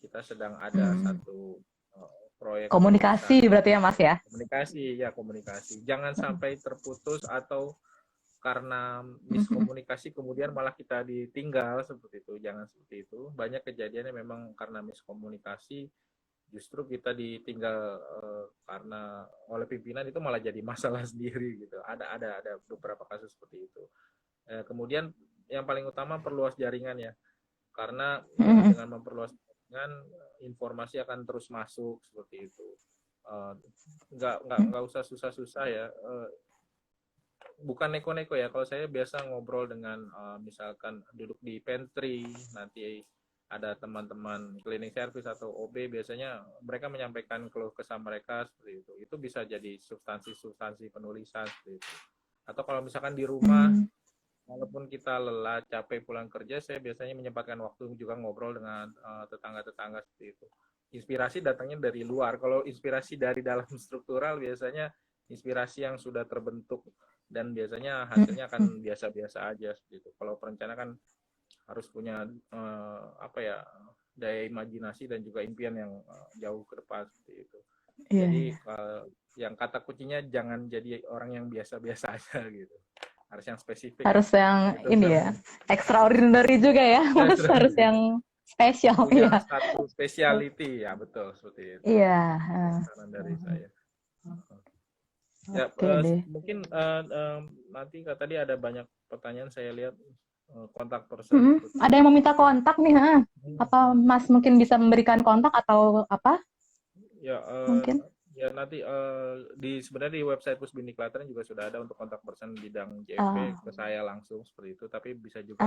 kita sedang ada Hmm. satu proyek yang besar. Komunikasi berarti ya Mas ya? Komunikasi ya, komunikasi. Jangan sampai terputus atau karena Mhm. miskomunikasi kemudian malah kita ditinggal seperti itu. Jangan seperti itu. Banyak kejadiannya memang karena miskomunikasi, justru kita ditinggal karena oleh pimpinan, itu malah jadi masalah sendiri gitu. Ada beberapa kasus seperti itu. Kemudian yang paling utama perluas jaringan ya. Karena Mhm. dengan memperluas jaringan, informasi akan terus masuk seperti itu. uh, nggak usah susah-susah ya. Bukan neko-neko ya. Kalau saya biasa ngobrol dengan misalkan duduk di pantry, nanti ada teman-teman cleaning service atau OB, biasanya mereka menyampaikan keluh kesah mereka seperti itu. Itu bisa jadi substansi penulisan seperti itu. Atau kalau misalkan di rumah, walaupun kita lelah, capek pulang kerja, saya biasanya menyempatkan waktu juga ngobrol dengan tetangga-tetangga seperti itu. Inspirasi datangnya dari luar. Kalau inspirasi dari dalam struktural, biasanya inspirasi yang sudah terbentuk dan biasanya hasilnya akan biasa-biasa aja seperti itu. Kalau perencana kan harus punya daya imajinasi dan juga impian yang jauh ke depan seperti itu. Iya, Jadi iya. yang kata kuncinya jangan jadi orang yang biasa-biasa aja gitu. Harus yang spesifik. Harus yang Gitu. ini ya, extraordinary juga ya, Mas. Harus yang spesial Punya ya. satu speciality ya, betul seperti itu. Iya. Saran dari saya. Ya, Oke deh. mungkin nanti tadi ada banyak pertanyaan saya lihat kontak person. Ada yang meminta kontak nih, ha? Apa Mas mungkin bisa memberikan kontak atau apa? Ya, Mungkin. ya nanti sebenarnya di website Pusbin Diklatren juga sudah ada untuk kontak person bidang JFP ke saya langsung seperti itu. Tapi bisa juga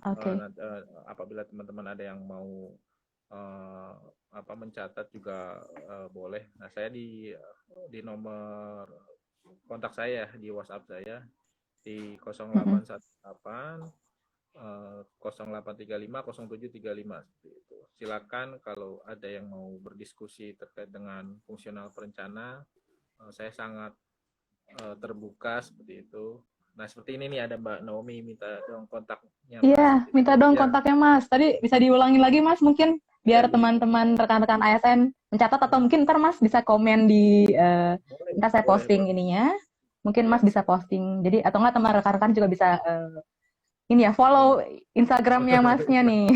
Oke. apabila teman-teman ada yang mau mencatat juga boleh. Nah, saya di nomor kontak saya di WhatsApp saya di 0818 0835 0735 seperti itu. Silakan kalau ada yang mau berdiskusi terkait dengan fungsional perencana, saya sangat terbuka seperti itu. Nah, seperti ini nih ada Mbak Naomi minta dong kontaknya. Iya, minta dong ya. kontaknya Mas. Tadi bisa diulangin lagi Mas mungkin biar teman-teman rekan-rekan ASN mencatat atau mungkin ntar Mas bisa komen di ntar saya posting ininya. Mungkin Mas bisa posting. Jadi atau enggak teman rekan-rekan juga bisa ini ya follow Instagramnya Masnya nih.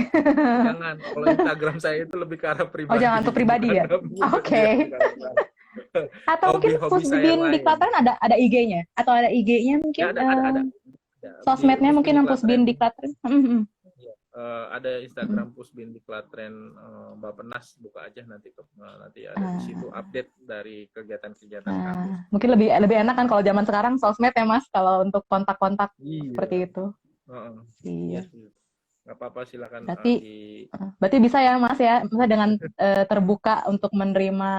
Jangan, kalau Instagram saya itu lebih ke arah pribadi. Oh jangan untuk pribadi ya. Oke. Atau mungkin Pusbin Diklatren ada IG-nya atau ada IG-nya mungkin. Ya, ada. Sosmednya mungkin Pusbin Diklatren. Ada Instagram Pusbin Diklatren Bappenas, buka aja nanti ada di situ update dari kegiatan-kegiatan kampus. Mungkin lebih enak kan kalau zaman sekarang sosmed ya Mas, kalau untuk kontak-kontak seperti itu. Iya. Nggak apa-apa, silakan. Berarti bisa ya Mas ya, misalnya dengan terbuka untuk menerima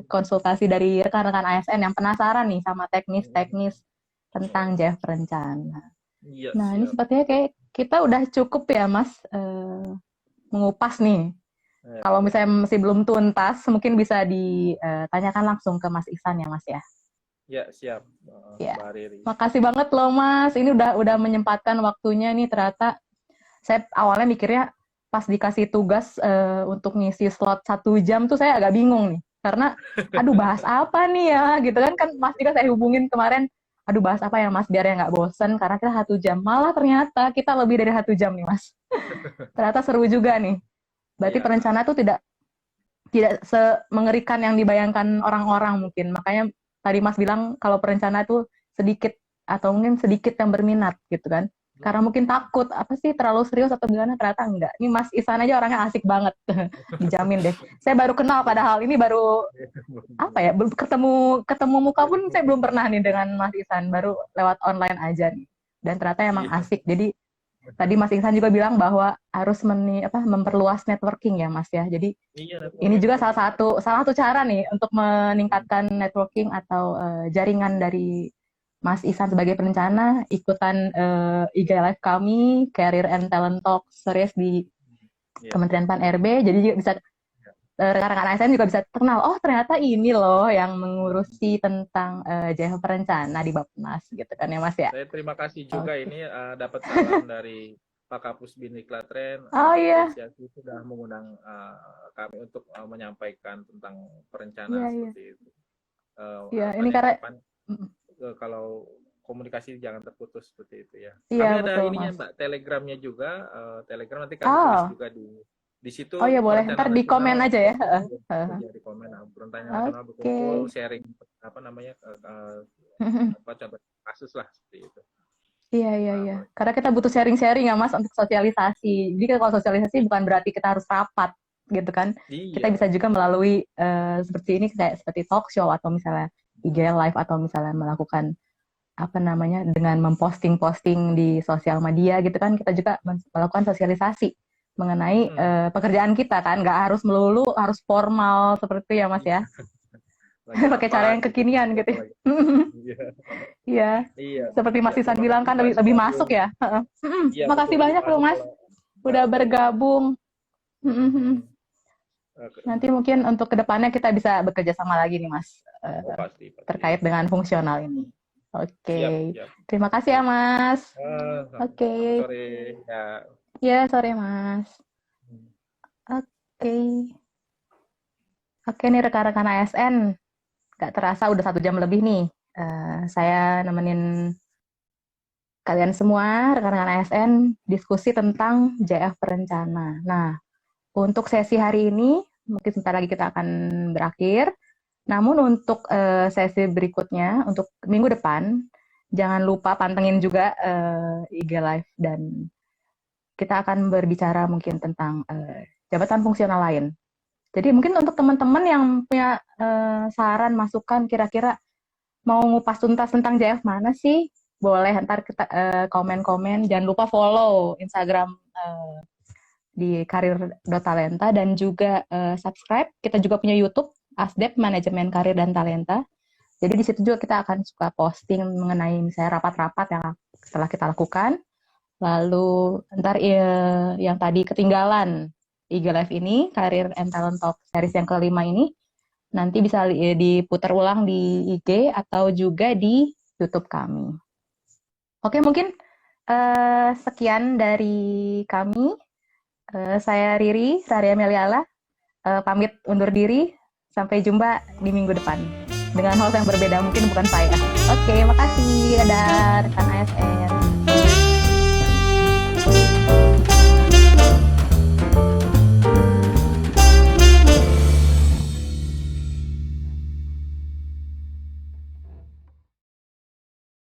konsultasi dari rekan-rekan ASN yang penasaran nih sama teknis-teknis tentang JF Perencana. Iya, nah, ini sepertinya kayak kita udah cukup ya Mas mengupas nih. Kalau misalnya masih belum tuntas, mungkin bisa ditanyakan langsung ke Mas Ihsan ya Mas ya. Ya, siap. Ya. Mbak Riri. Makasih banget loh Mas. Ini udah menyempatkan waktunya nih. Ternyata saya awalnya mikirnya pas dikasih tugas untuk ngisi slot 1 jam tuh saya agak bingung nih. Karena aduh bahas apa nih ya gitu kan Mas juga saya hubungin kemarin. Aduh bahas apa ya Mas biar ya nggak bosen karena kita 1 jam. Malah ternyata kita lebih dari 1 jam nih Mas. Ternyata seru juga nih. Berarti perencana tuh tidak semengerikan yang dibayangkan orang-orang mungkin. Makanya tadi Mas bilang kalau perencana tuh sedikit atau mungkin sedikit yang berminat gitu kan. Karena mungkin takut, apa sih terlalu serius atau gimana, ternyata enggak. Ini Mas Ihsan aja orangnya asik banget. Dijamin deh. Saya baru kenal padahal ini baru apa ya, ketemu muka pun saya belum pernah nih dengan Mas Ihsan, baru lewat online aja nih. Dan ternyata emang asik. Jadi tadi Mas Ihsan juga bilang bahwa harus memperluas networking ya Mas ya. Jadi ini juga salah satu cara nih untuk meningkatkan networking atau jaringan dari Mas Ihsan sebagai perencana, ikutan IG Live kami, Career and Talent Talk series di Kementerian Pan-RB. Jadi juga bisa rekan-rekan ASN juga bisa kenal, oh ternyata ini loh yang mengurusi tentang JF Perencana di Bappenas gitu kan ya Mas ya. Saya terima kasih juga ini dapat salam dari Pak Kapus Bin Diklatren. Sudah mengundang kami untuk menyampaikan tentang perencana seperti itu. Ini karena kalau komunikasi jangan terputus seperti itu ya. Iya, kami ada betul, ininya Mas. Mbak, Telegramnya juga. Telegram nanti kami tulis juga di situ. Oh iya boleh, ntar di komen aja ya. Di komen. Perencana nasional berkumpul, sharing contoh kasus lah seperti itu. Iya. Karena kita butuh sharing ya Mas untuk sosialisasi. Jadi kalau sosialisasi bukan berarti kita harus rapat. gitu kan. Iya. Kita bisa juga melalui seperti ini, kayak seperti talk show atau misalnya IG live atau misalnya melakukan apa namanya dengan memposting-posting di sosial media gitu kan, kita juga melakukan sosialisasi mengenai pekerjaan kita kan, nggak harus melulu harus formal seperti itu ya Mas ya. Pakai cara yang kekinian gitu. Iya. Seperti Mas Isan bilang kan lebih masuk ya. Makasih banyak loh Mas udah bergabung. Nanti mungkin untuk kedepannya kita bisa bekerja sama lagi nih Mas Pasti. terkait dengan fungsional ini. Oke. Siap. Terima kasih ya Mas. Oke. Sore ya. Ya sore Mas. Oke. Oke nih rekan-rekan ASN. Gak terasa udah 1 jam lebih nih. Saya nemenin kalian semua, rekan-rekan ASN, diskusi tentang JF Perencana. Nah, untuk sesi hari ini, mungkin sebentar lagi kita akan berakhir. Namun untuk sesi berikutnya, untuk minggu depan, jangan lupa pantengin juga IG Live. Dan kita akan berbicara mungkin tentang jabatan fungsional lain. Jadi mungkin untuk teman-teman yang punya saran, masukan, kira-kira mau ngupas tuntas tentang JF mana sih? Boleh ntar kita komen-komen. Jangan lupa follow Instagram di karir.talenta dan juga subscribe. Kita juga punya YouTube, ASDEP, Manajemen Karir dan Talenta. Jadi di situ juga kita akan suka posting mengenai misalnya rapat-rapat yang telah kita lakukan. Lalu ntar yang tadi ketinggalan IG Live ini, Career and Talent Talk series yang kelima ini, nanti bisa diputar ulang di IG atau juga di YouTube kami. Oke, mungkin sekian dari kami. Saya Riri, Raria Meliala, pamit undur diri. Sampai jumpa di minggu depan. Dengan host yang berbeda, mungkin bukan saya. Oke, makasih. Dadah, rekan ASN.